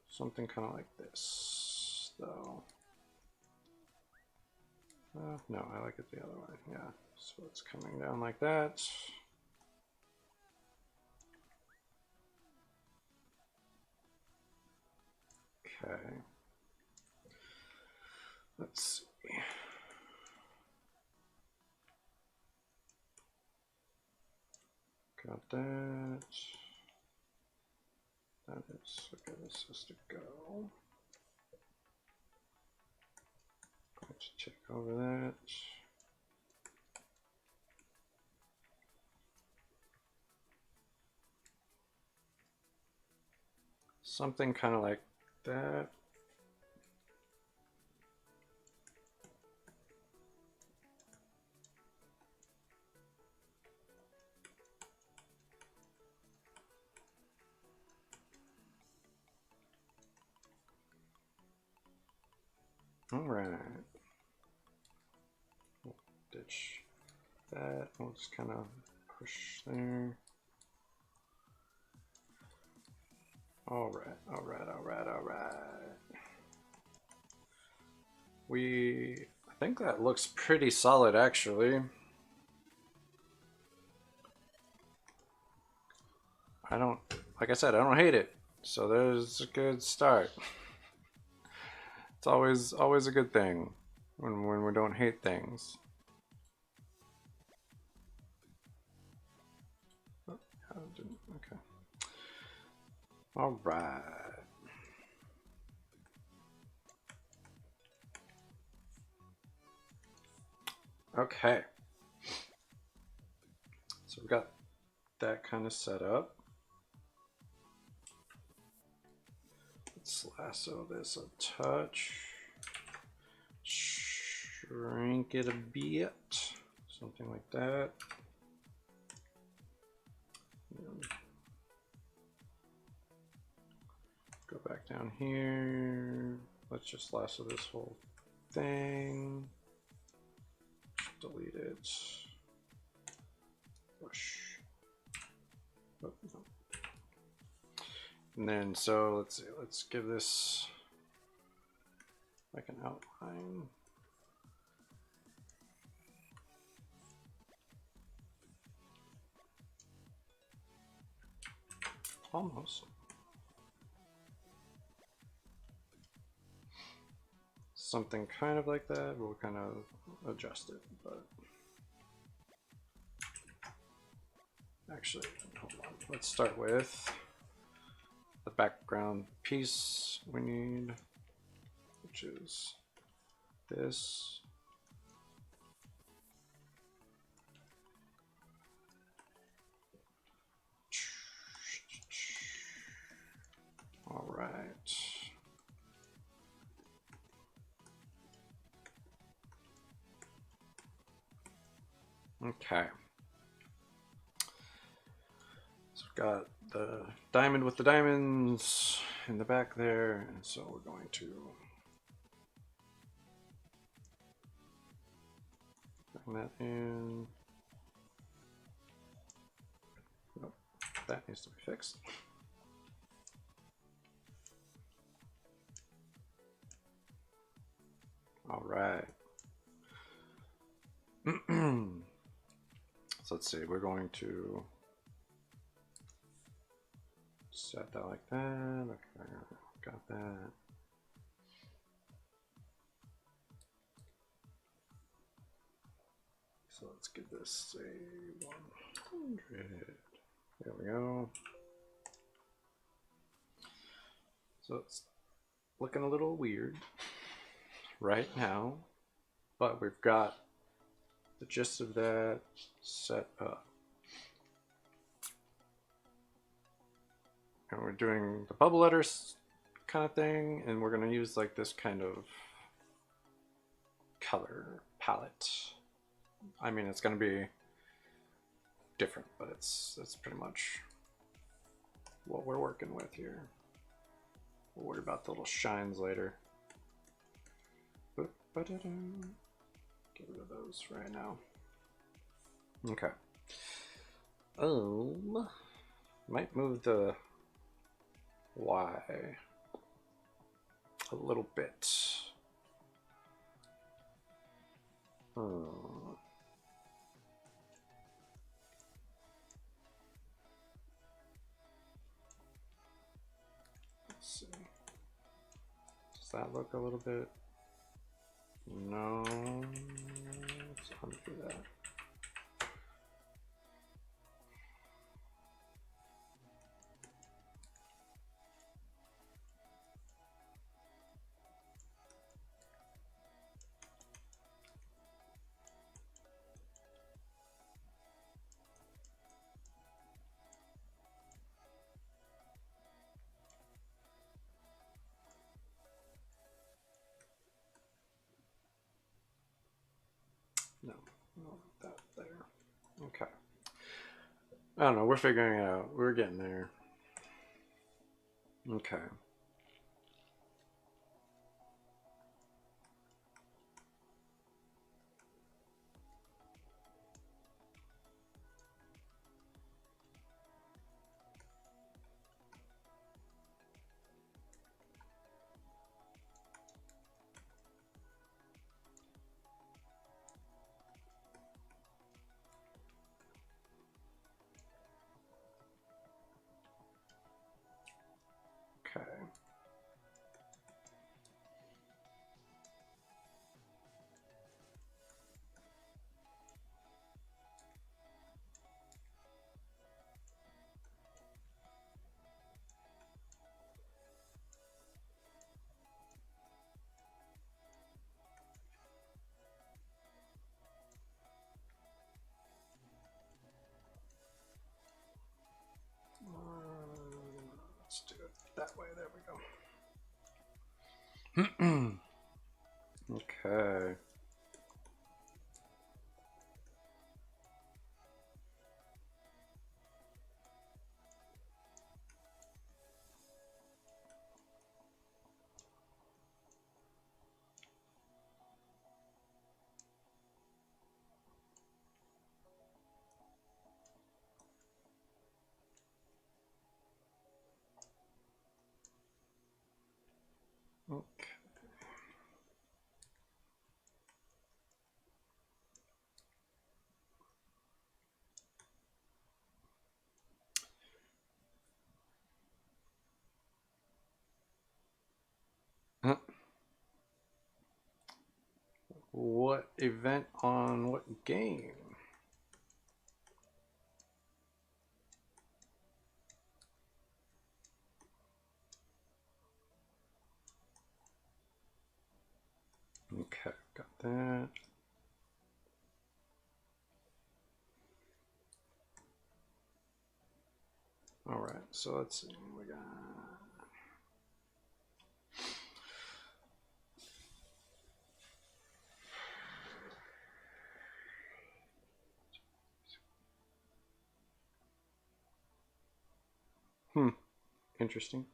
Something kind of like this, though. No, I like it the other way. Yeah, so it's coming down like that. Okay. Let's see. Got that. That is okay. This has to go. Going to check over that. Something kind of like that. All right. Ditch that. We'll just kind of push there. All right, all right, all right, all right. I think that looks pretty solid, actually. Like I said, I don't hate it. So there's a good start. It's always a good thing when we don't hate things. Okay. All right. Okay. So we've got that kind of set up. Let's lasso this a touch. Shrink it a bit. Something like that. Go back down here. Let's just lasso this whole thing. Delete it. Push. Oh, no. And then, so let's see, let's give this like an outline. Almost. Something kind of like that. We'll kind of adjust it, but actually, hold on. Let's start with the background piece we need, which is this. All right. Okay. So we've got the diamond with the diamonds in the back there, and so we're going to bring that in. Nope, that needs to be fixed. All right. So let's see, we're going to set that like that. Okay, got that. So let's give this a 100. There we go. So it's looking a little weird right now, but we've got the gist of that set up. And we're doing the bubble letters kind of thing, and we're going to use like this kind of color palette. I mean, it's going to be different, but it's pretty much what we're working with here. We'll worry about the little shines later. Get rid of those right now. Okay. Might move the Y a little bit. Let's see. Does that look a little bit? No. Let's undo that. No, that there. Okay. I don't know. We're figuring it out. We're getting there. Okay. that way. There we go. Okay. Okay. What event on what game? Okay, got that. All right, so let's see. We got. Interesting.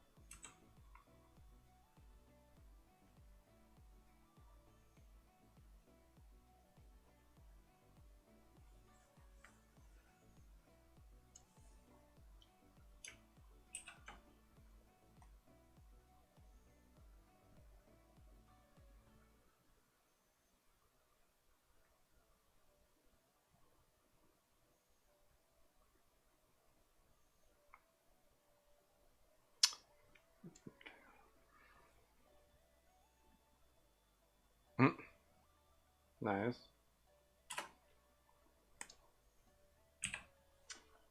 Nice.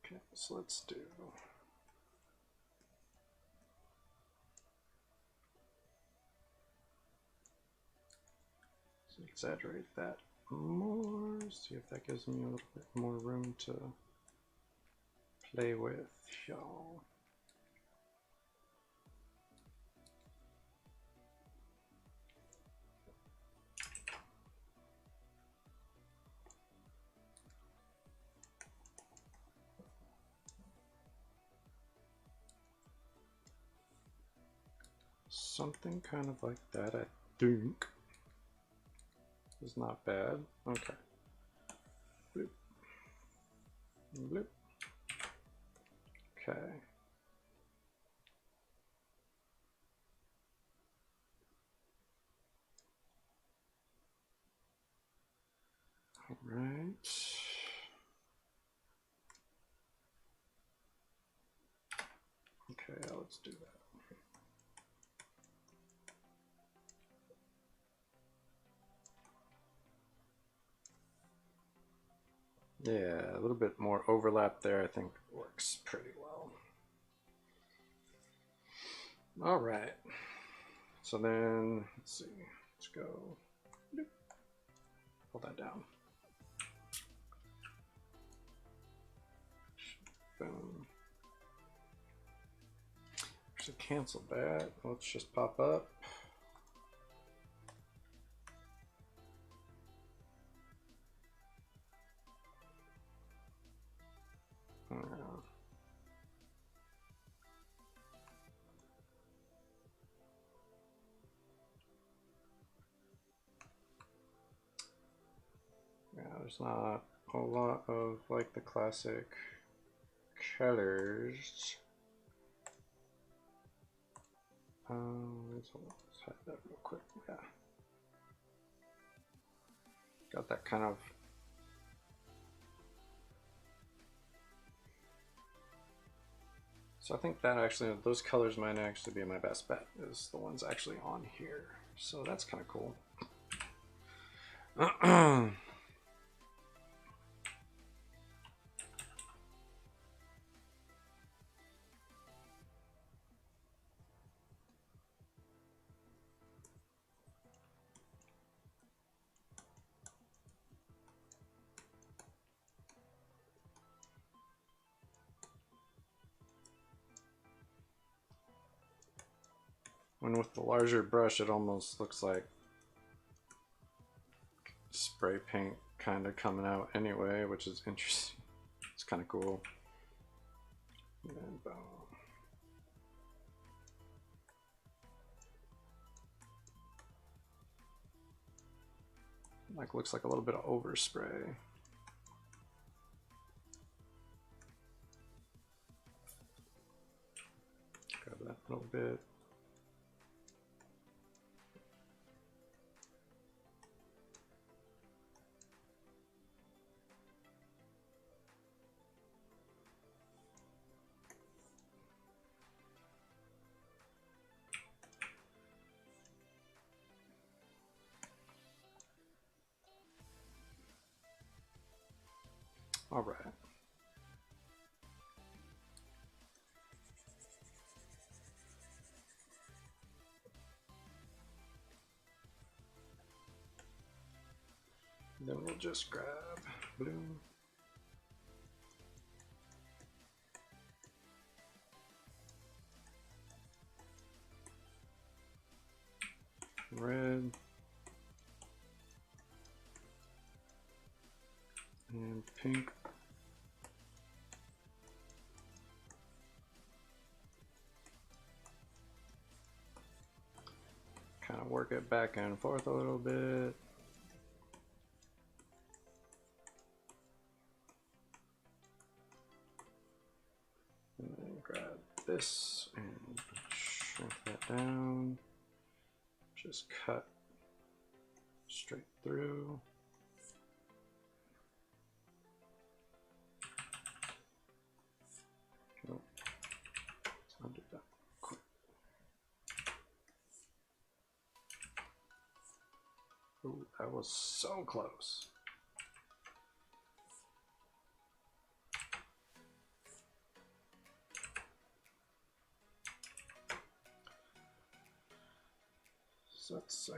Okay, so let's do. So exaggerate that more. See if that gives me a little bit more room to play with, y'all. Something kind of like that, I think. Is not bad. Okay. Bloop. Bloop. Okay. All right. Okay, let's do that. Yeah, a little bit more overlap there, I think works pretty well. All right. So then, let's see. Let's go. Pull that down. Boom. Should cancel that. Let's just pop up. Yeah, there's not a lot of like the classic colors. Let's hide that real quick. Yeah, got that kind of. So I think that actually, those colors might actually be my best bet, is the ones actually on here. So that's kind of cool. When with the larger brush, it almost looks like spray paint kind of coming out anyway, which is interesting. It's kind of cool. And boom. Like looks like a little bit of overspray. Grab that little bit. All right. Then we'll just grab blue. Red. And pink. Kind of work it back and forth a little bit. And then grab this and shrink that down. Just cut straight through. Nope. Let's undo that quick. Ooh, that was so close.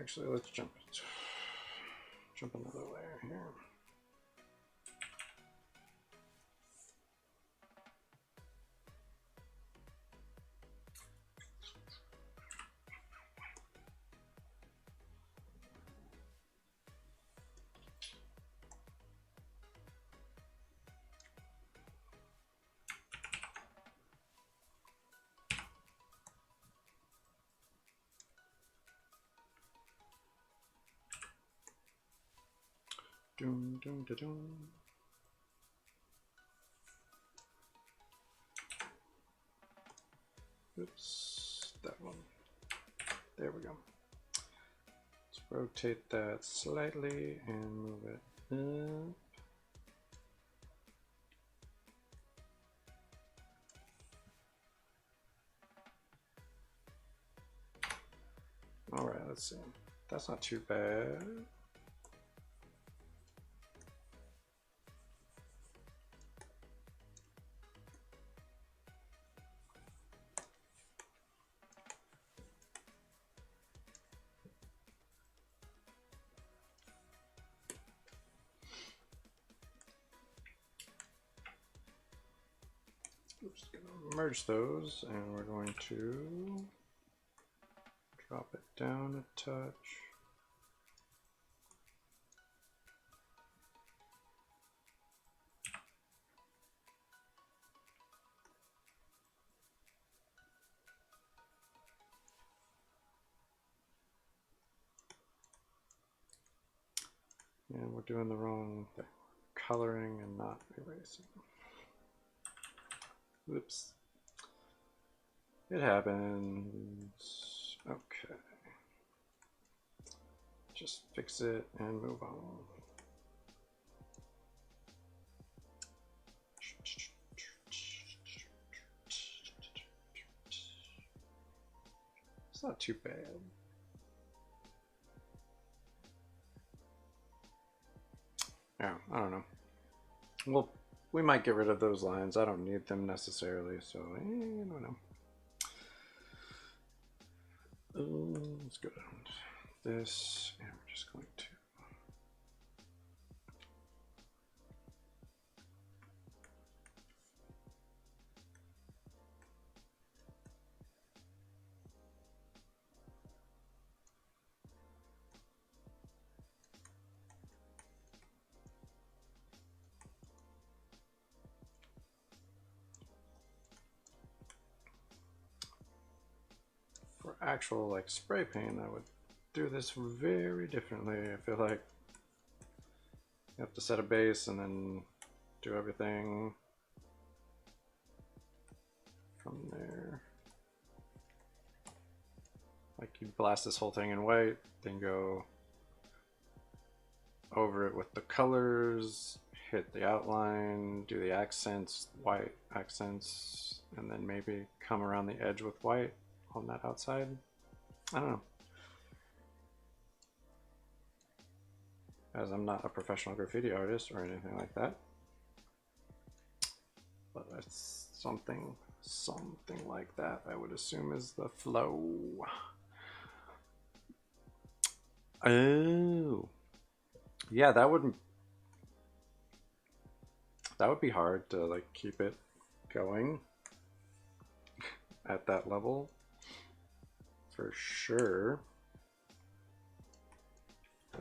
So let's jump another layer here. Doom, doom, da, doom. Oops, that one. There we go. Let's rotate that slightly and move it up. All right, let's see. That's not too bad. We're just going to merge those, and we're going to drop it down a touch. And we're doing the wrong thing. Coloring and not erasing. Oops. It happens. Okay. Just fix it and move on. It's not too bad. Yeah, I don't know. Well, we might get rid of those lines. I don't need them necessarily, so I don't know. Let's go down to this, and we're just going to actual like spray paint, I would do this very differently. I feel like you have to set a base and then do everything from there. Like you blast this whole thing in white, then go over it with the colors, hit the outline, do the accents, white accents, and then maybe come around the edge with white on that outside. I don't know. As I'm not a professional graffiti artist or anything like that. But that's something like that I would assume is the flow. Oh. Yeah, that would be hard to like keep it going at that level for sure.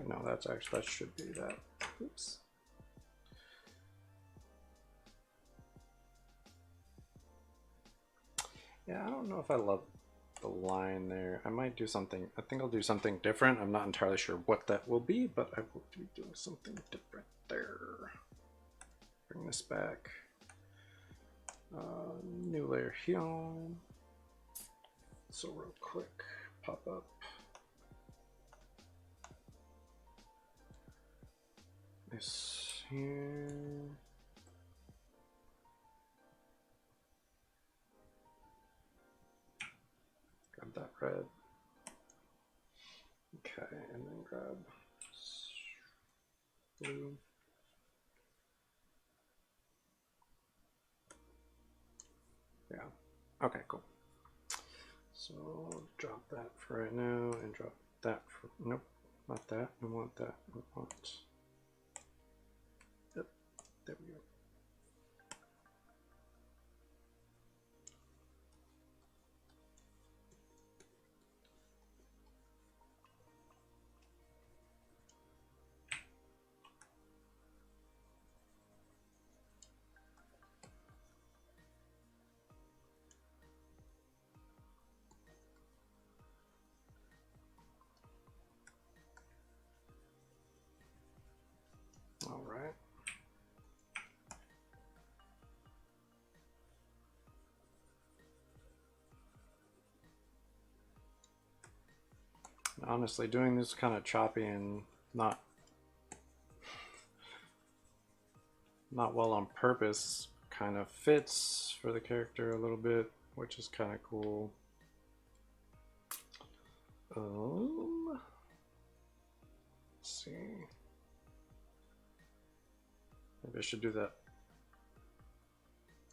No, that's actually, that should be that. Oops. Yeah, I don't know if I love the line there. I might do something, I think I'll do something different. I'm not entirely sure what that will be, but I will be doing something different there. Bring this back. New layer here. So real quick, pop up. This here. Grab that red. Okay, and then grab blue. Yeah. Okay, cool. So drop that for right now and drop that for, nope, not that. We want that. We want, yep, there we go. All right. Honestly, doing this kind of choppy and not well on purpose kind of fits for the character a little bit, which is kind of cool. Let's see. Maybe I should do that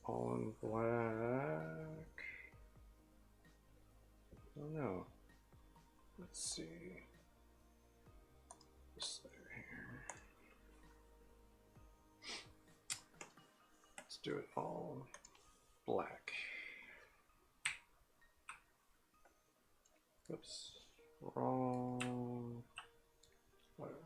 all in black. I don't know. Let's see. This layer here. Let's do it all black. Oops. Wrong. Whatever.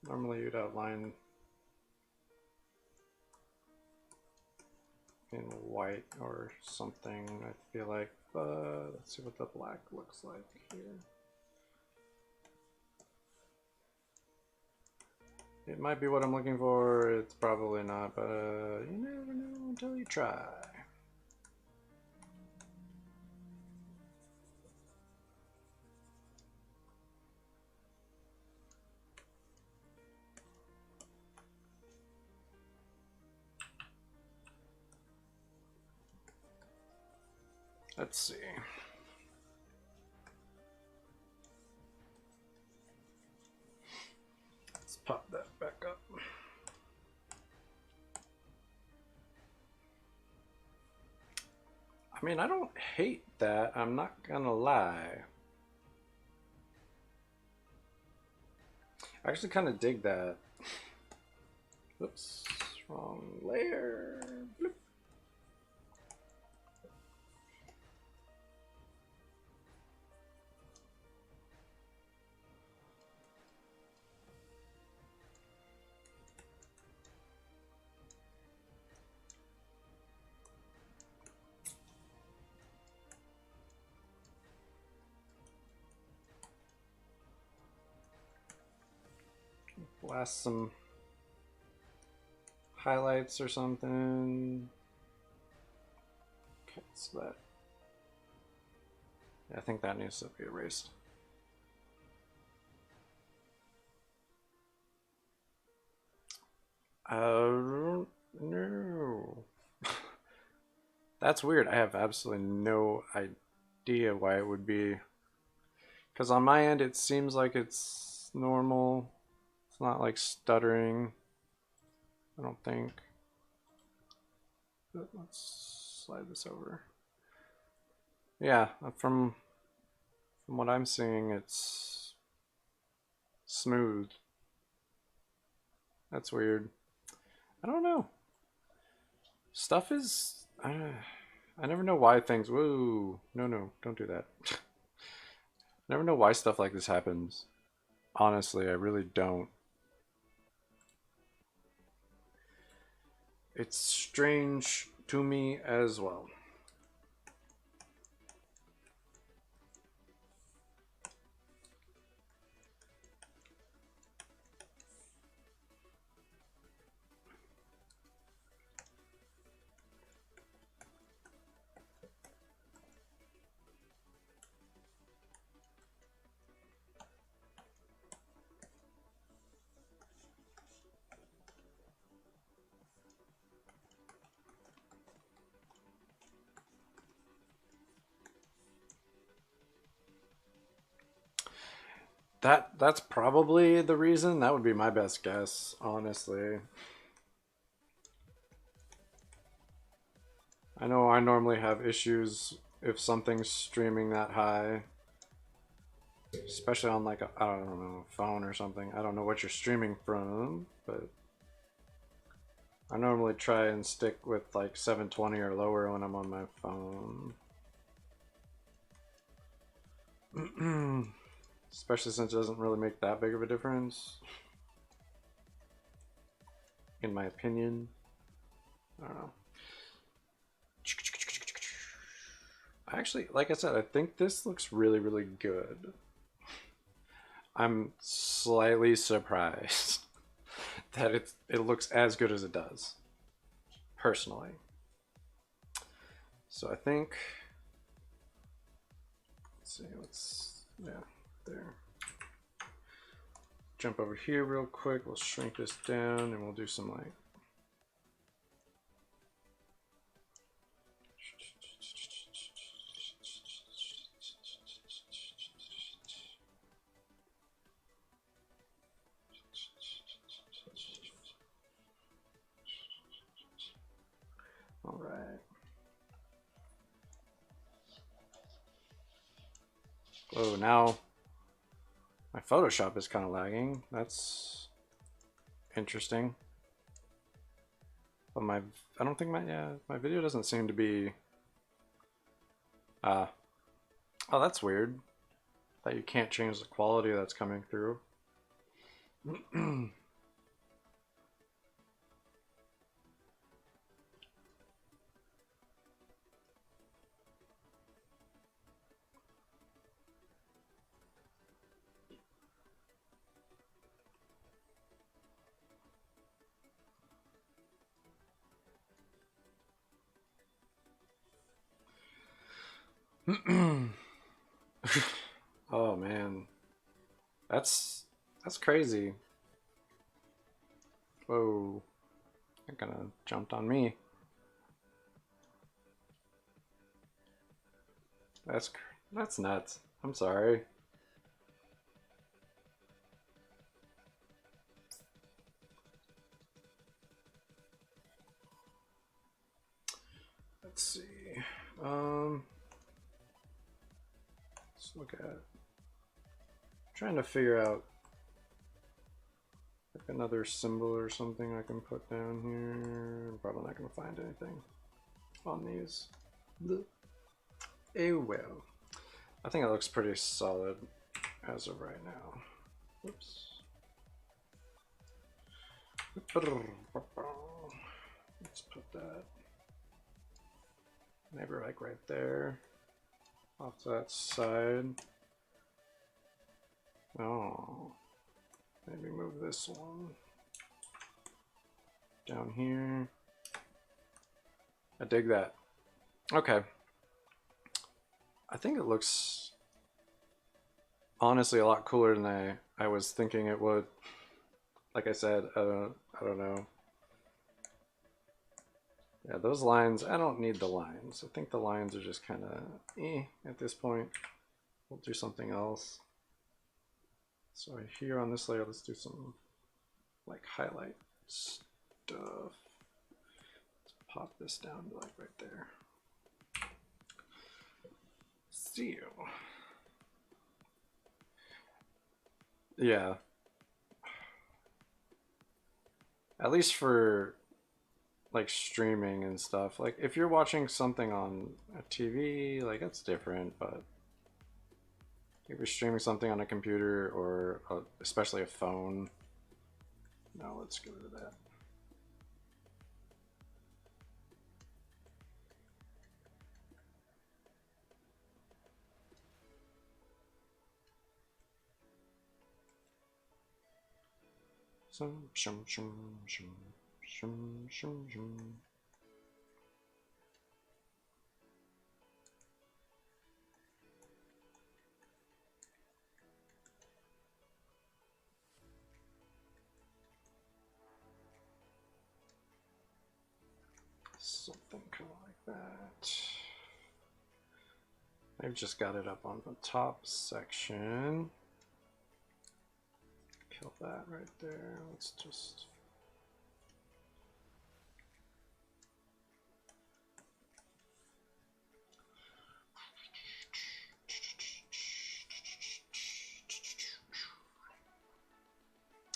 Normally you'd outline in white or something, I feel like, but let's see what the black looks like here. It might be what I'm looking for, it's probably not, but you never know until you try. Let's see. Let's pop that back up. I mean, I don't hate that, I'm not gonna lie. I actually kind of dig that. Oops, wrong layer. Bloop. blast some highlights or something. Okay, so that, yeah, I think that needs to be erased. No. That's weird. I have absolutely no idea why it would be. Because on my end, it seems like it's normal. It's not like stuttering. I don't think. But let's slide this over. Yeah, from what I'm seeing, it's smooth. That's weird. I don't know. Stuff is. I never know why things. Whoa. No, don't do that. I never know why stuff like this happens. Honestly, I really don't. It's strange to me as well. That's probably the reason. That would be my best guess, honestly. I know I normally have issues if something's streaming that high, especially on like a, I don't know, phone or something. I don't know what you're streaming from, but I normally try and stick with like 720 or lower when I'm on my phone. Especially since it doesn't really make that big of a difference, in my opinion. I don't know. Actually, like I said, I think this looks really, really good. I'm slightly surprised that it looks as good as it does, personally. So I think, let's see, yeah, there. Jump over here real quick. We'll shrink this down and we'll do some like. All right. Oh, now my Photoshop is kind of lagging. That's interesting. But I don't think my video doesn't seem to be. Oh, that's weird. That you can't change the quality that's coming through. Oh man, that's crazy. Whoa, that kind of jumped on me. That's that's nuts. I'm sorry. Let's see. Let's look at trying to figure out like another symbol or something I can put down here. I'm probably not gonna find anything on these. Oh well. I think it looks pretty solid as of right now. Whoops. Let's put that maybe like right there off to that side. Oh, maybe move this this one down here. I dig that. Okay. I think it looks honestly a lot cooler than I was thinking it would. Like I said, I don't know. Yeah, those lines, I don't need the lines. I think the lines are just kind of at this point. We'll do something else. So here on this layer, let's do some like highlight stuff. Let's pop this down to like right there. See you. Yeah. At least for like streaming and stuff. Like if you're watching something on a TV, like that's different, but if you're streaming something on a computer or especially a phone, no, let's get rid of that. Something kind of like that. I've just got it up on the top section. Kill that right there. Let's just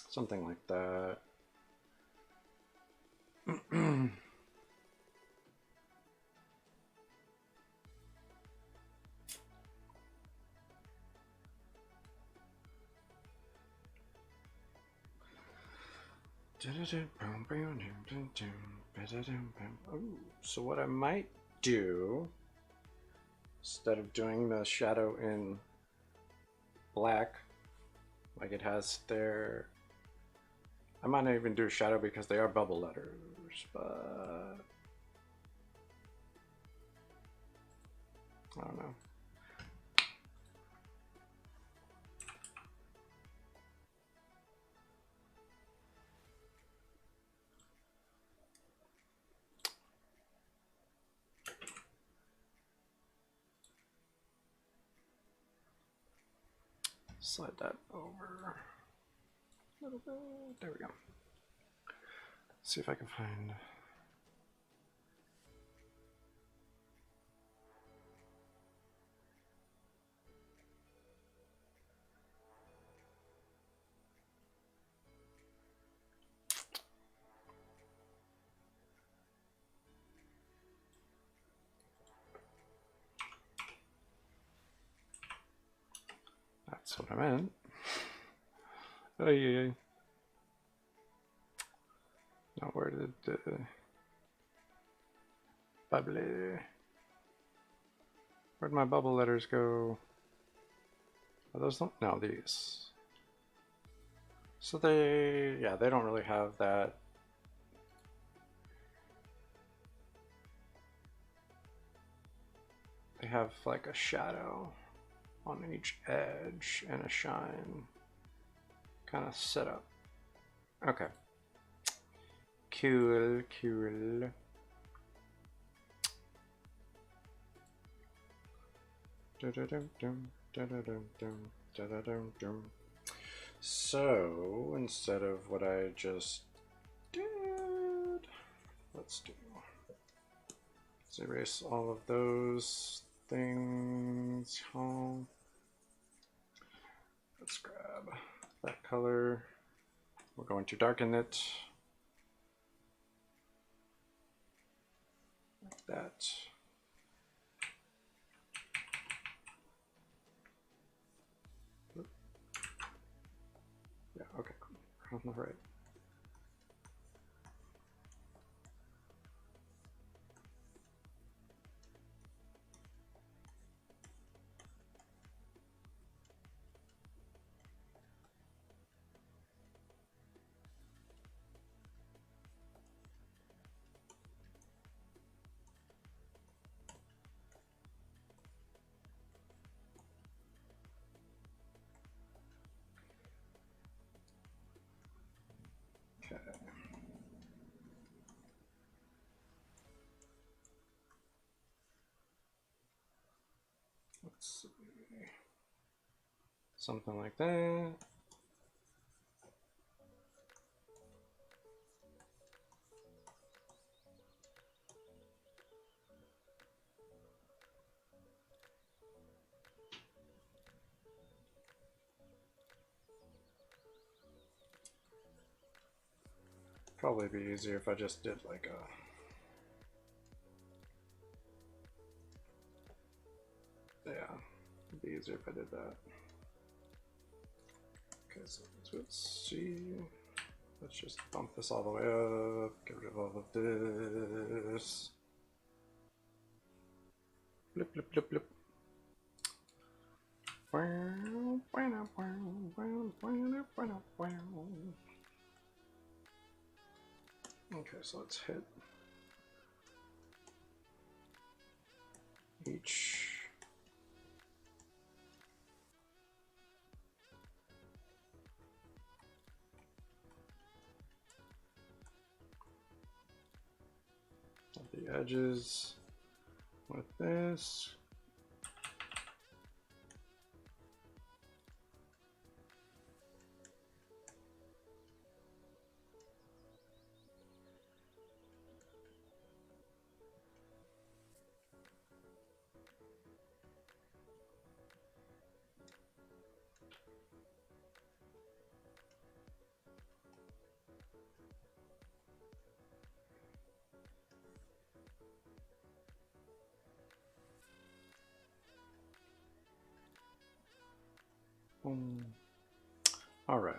something like that. Ooh, so what I might do, instead of doing the shadow in black like it has there, I might not even do a shadow because they are bubble letters, but I don't know. Slide that over a little bit. There we go. See if I can find. That's what I meant. Oh yeah. Now where did the bubbly? Where'd my bubble letters go? Are those not? No, these. So they don't really have that. They have like a shadow on each edge and a shine kind of setup. Okay. Cool. So instead of what I just did, let's erase all of those things. Let's grab that color. We're going to darken it like that. Yeah, okay, cool. On the right. Okay. Let's see. Something like that. Probably be easier if I just did like a... Yeah, it'd be easier if I did that. Okay, so let's see. Let's just bump this all the way up, get rid of all of this. Blip, blip, blip, blip. Okay, so let's hit each. Of the edges with this. All right.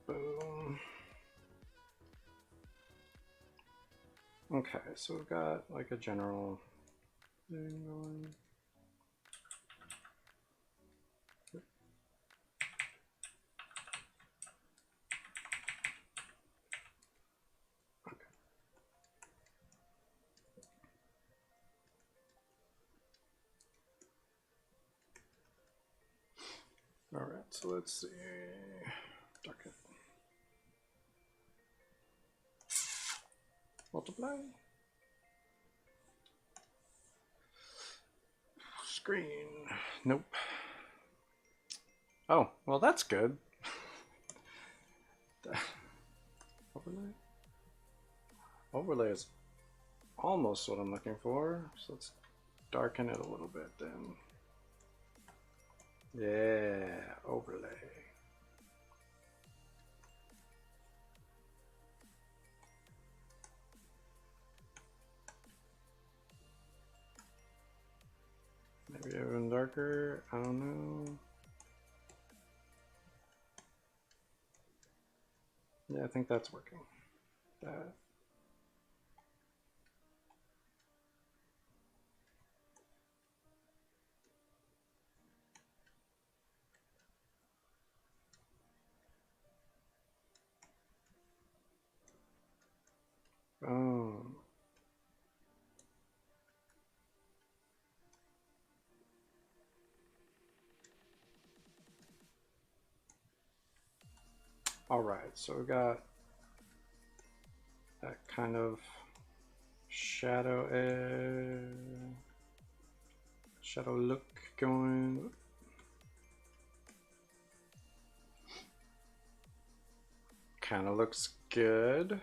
Boom. Okay, so we've got like a general thing going. Okay. All right, so let's see. Darken. Multiply. Screen. Nope. Oh, well that's good. Overlay? Overlay is almost what I'm looking for. So let's darken it a little bit then. Yeah, overlay. Maybe even darker, I don't know. Yeah, I think that's working. That. Boom. All right, so we got that kind of shadow shadow look going. Kind of looks good-ish.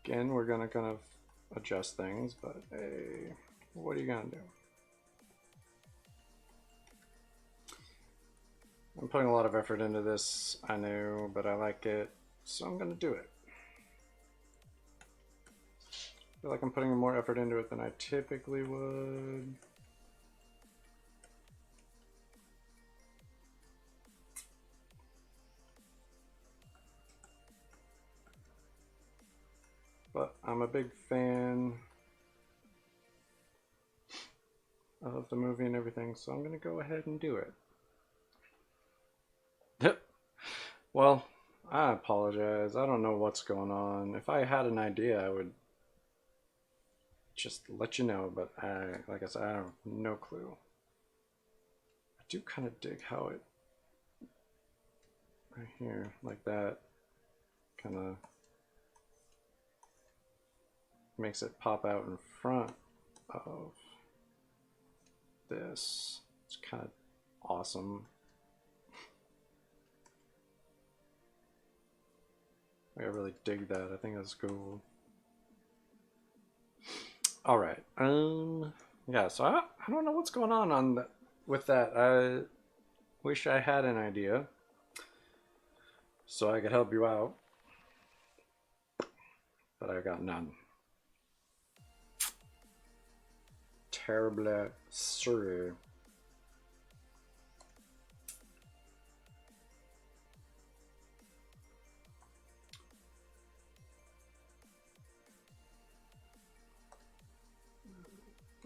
Again, we're gonna kind of adjust things, but hey, what are you gonna do? I'm putting a lot of effort into this, I know, but I like it, so I'm gonna do it. feel like I'm putting more effort into it than I typically would. But I'm a big fan of the movie and everything, so I'm gonna go ahead and do it. Yep. Well, I apologize. I don't know what's going on. If I had an idea, I would just let you know, but like I said, I have no clue. I do kind of dig how it right here, like that, kind of makes it pop out in front of this. It's kind of awesome. I really dig that. I think that's cool. All right. Yeah. So I don't know what's going on with that. I wish I had an idea so I could help you out, but I got none. Terrible sorry.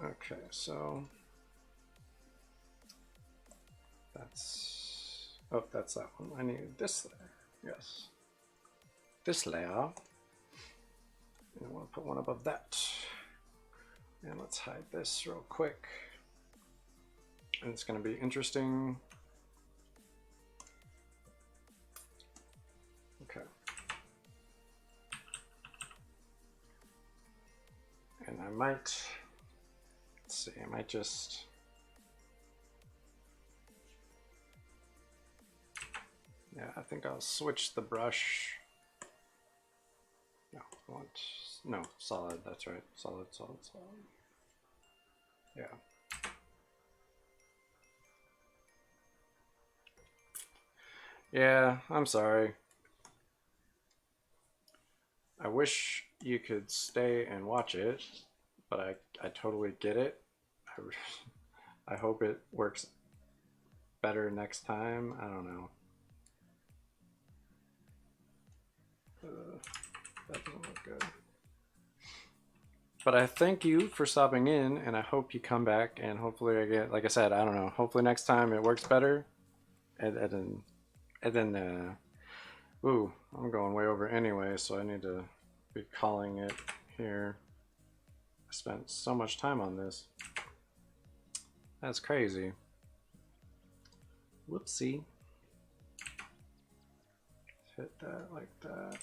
Okay, so that's that's that one. I need this layer. Yes, this layer. And I want to put one above that. And let's hide this real quick. And it's going to be interesting. Okay. And I might, let's see, I might just, yeah, I think I'll switch the brush. No, I want, no, solid, that's right. Solid, solid, solid. Yeah. Yeah, I'm sorry. I wish you could stay and watch it, but I totally get it. I hope it works better next time. I don't know. That doesn't look good. But I thank you for stopping in, and I hope you come back, and hopefully I get, like I said, I don't know, hopefully next time it works better. And then, ooh, I'm going way over anyway, so I need to be calling it here. I spent so much time on this. That's crazy. Whoopsie. Hit that like that.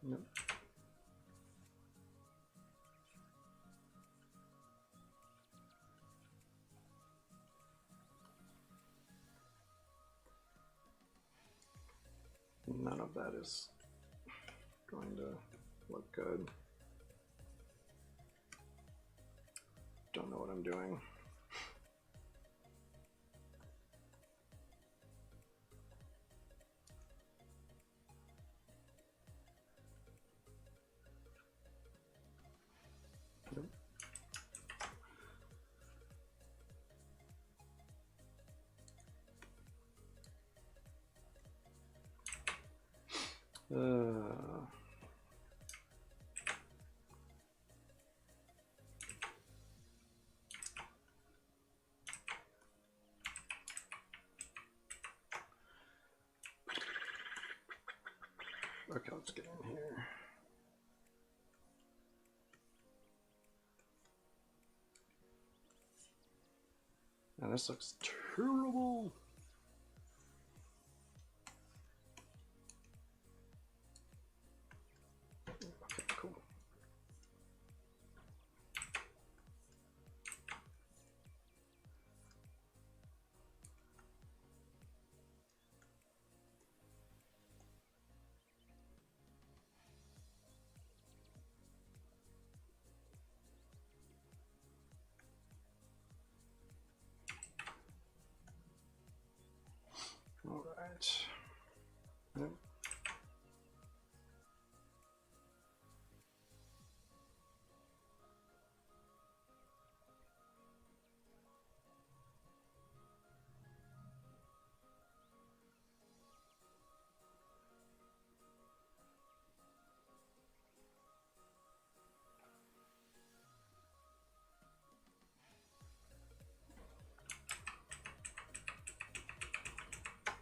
Nope. None of that is going to look good. Don't know what I'm doing. Okay, let's get in here. And this looks terrible. Okay, cool. Yep.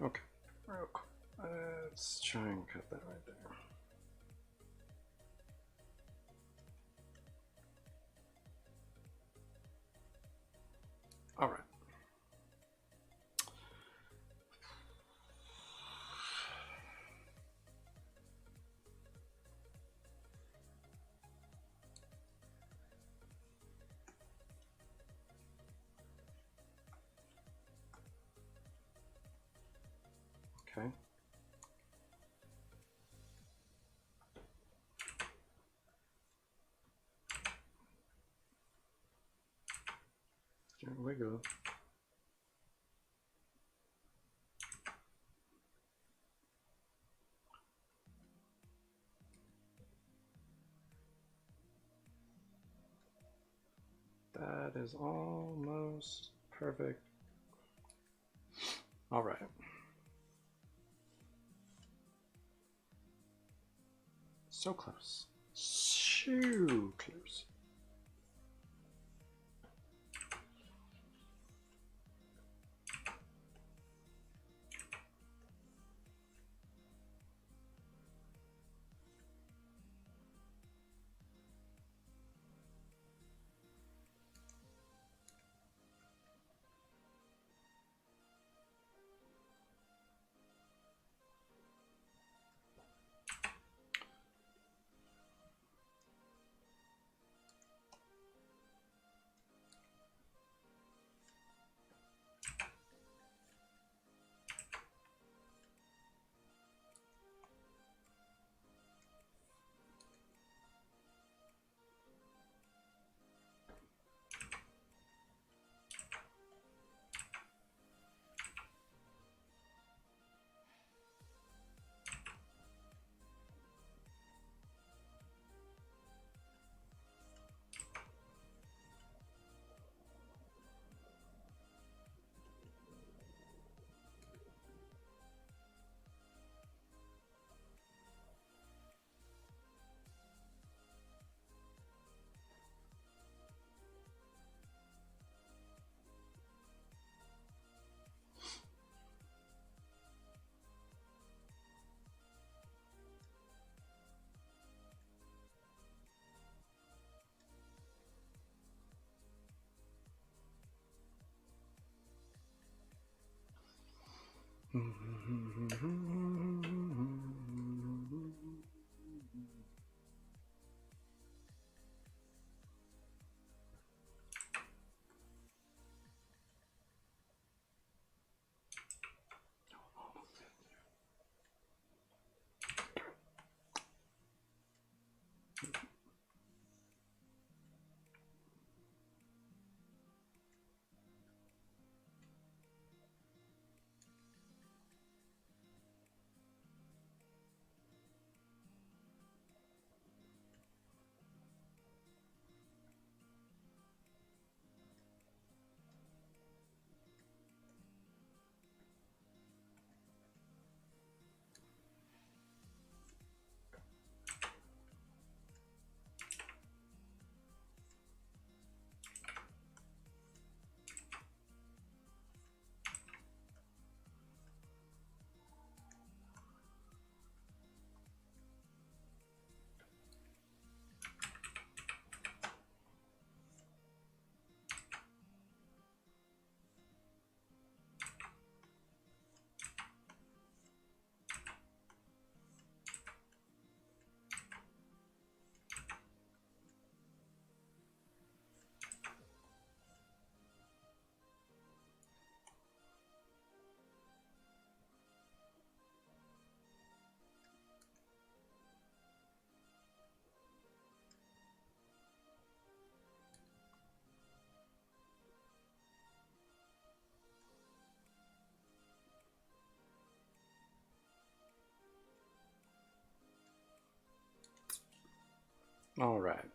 Okay, real quick. Let's try and cut that right there. All right. Okay. Here we go. That is almost perfect. All right. So close. So close. All right.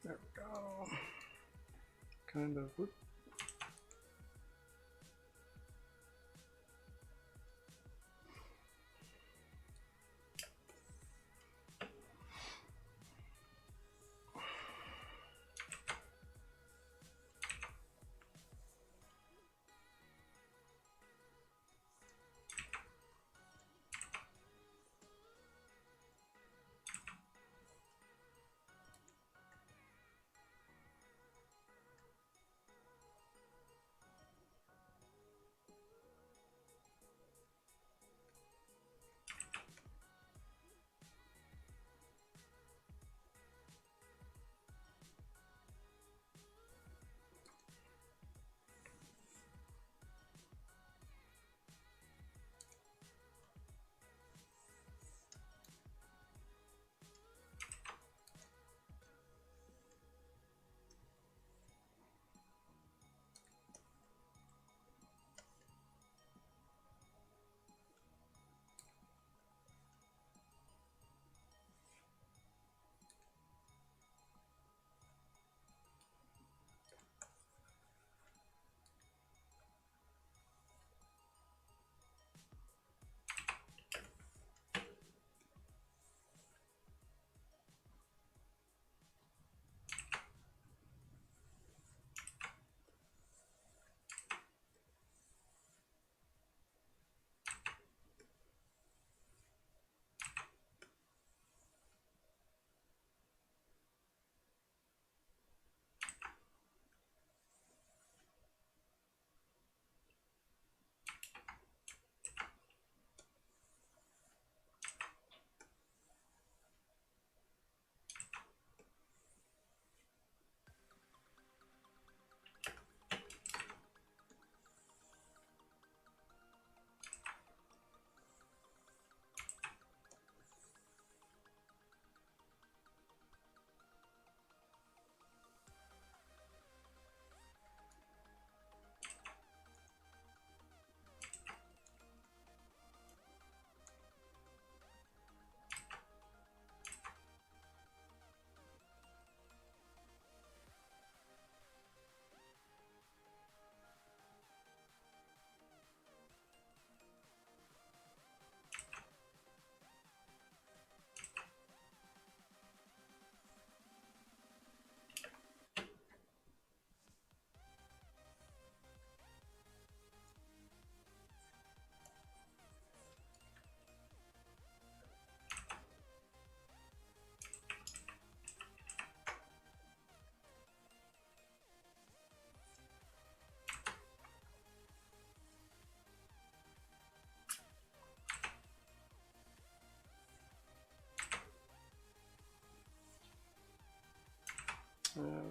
There we go. Kind of. Whoop.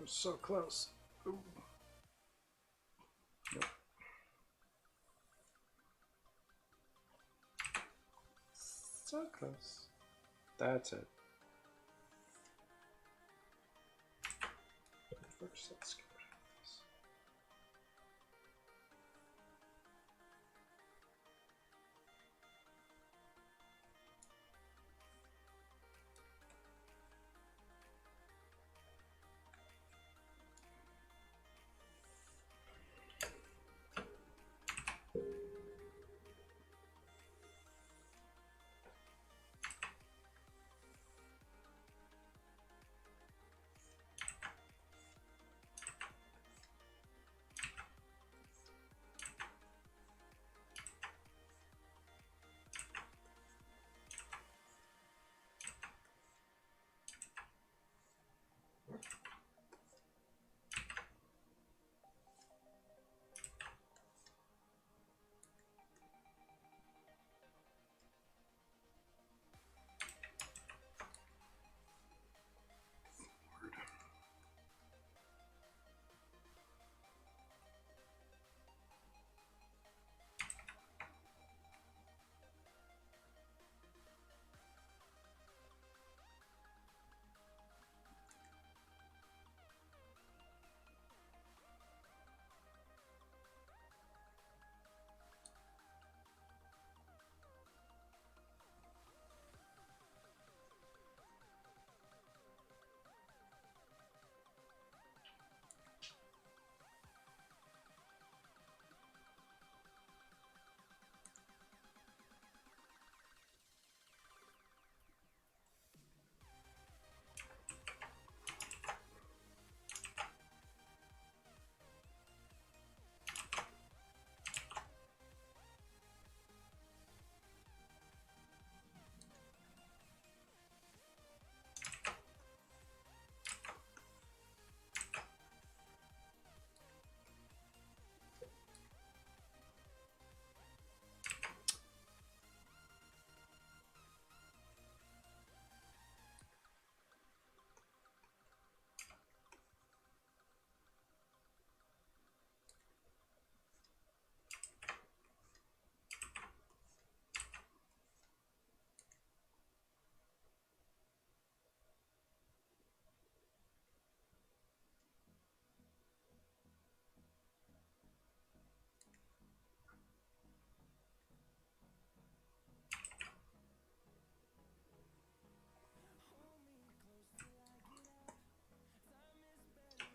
was so close. Ooh. Nope. So close. That's it. First, let's get rid of this.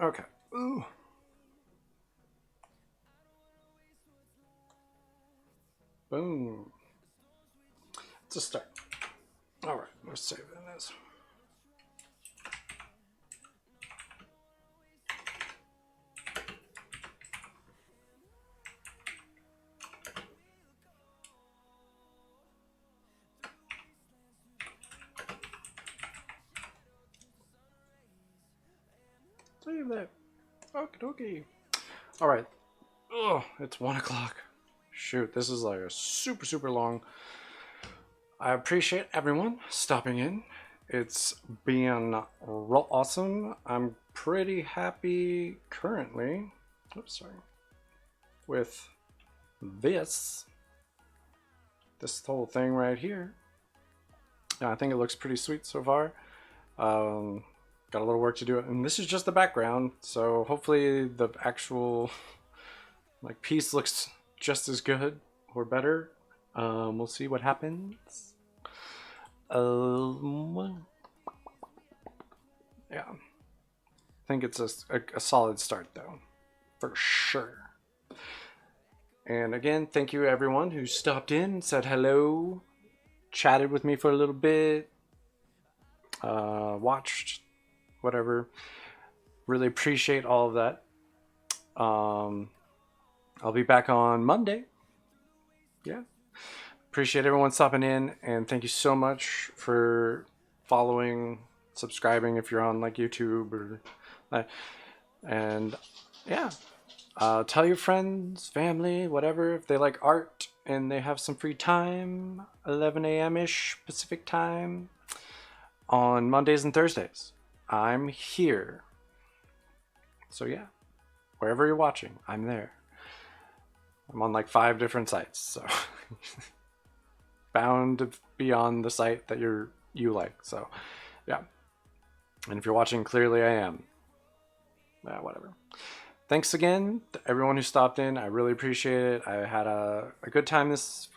Okay. Ooh. Boom. It's a start. All right, let's save this. Save that. Okie dokie. All right. Oh, it's 1 o'clock. Shoot, this is like a super long. I appreciate everyone stopping in. It's been real awesome. I'm pretty happy currently. Oops, sorry. With this whole thing right here. Yeah, I think it looks pretty sweet so far. Got a little work to do, and this is just the background. So hopefully the actual like piece looks just as good or better. We'll see what happens. Yeah, I think it's a solid start though, for sure. And again, thank you everyone who stopped in, said hello, chatted with me for a little bit, watched, whatever. Really appreciate all of that. I'll be back on Monday. Yeah. Appreciate everyone stopping in, and thank you so much for following, subscribing if you're on like YouTube or and yeah. Tell your friends, family, whatever, if they like art and they have some free time, 11 a.m. ish Pacific time on Mondays and Thursdays. I'm here. So yeah, wherever you're watching, I'm there. I'm on like 5 different sites, so bound to be on the site that you like. So yeah, and if you're watching, clearly I am. Yeah, whatever. Thanks again to everyone who stopped in. I really appreciate it. I had a good time with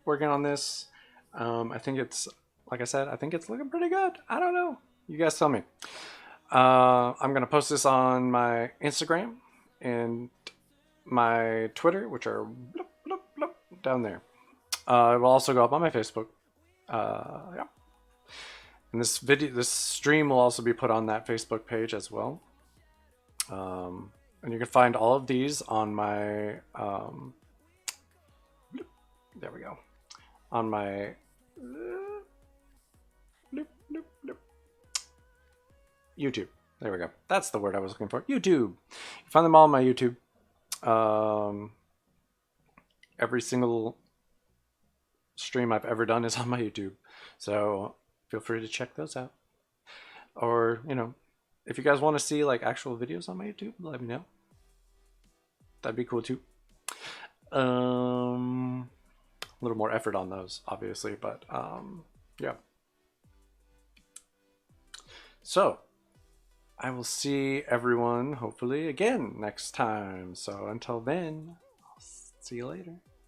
working on this. I think it's, like I said, I think it's looking pretty good. I don't know. You guys tell me. I'm gonna post this on my Instagram and my Twitter, which are bloop, bloop, bloop, down there. It will also go up on my Facebook. Yeah, and this stream will also be put on that Facebook page as well. And you can find all of these on my there we go, on my YouTube. There we go. That's the word I was looking for. YouTube. You find them all on my YouTube. Every single stream I've ever done is on my YouTube, so feel free to check those out. Or if you guys want to see like actual videos on my YouTube, let me know. That'd be cool too. A little more effort on those, obviously, but yeah. So I will see everyone hopefully again next time. So until then, I'll see you later.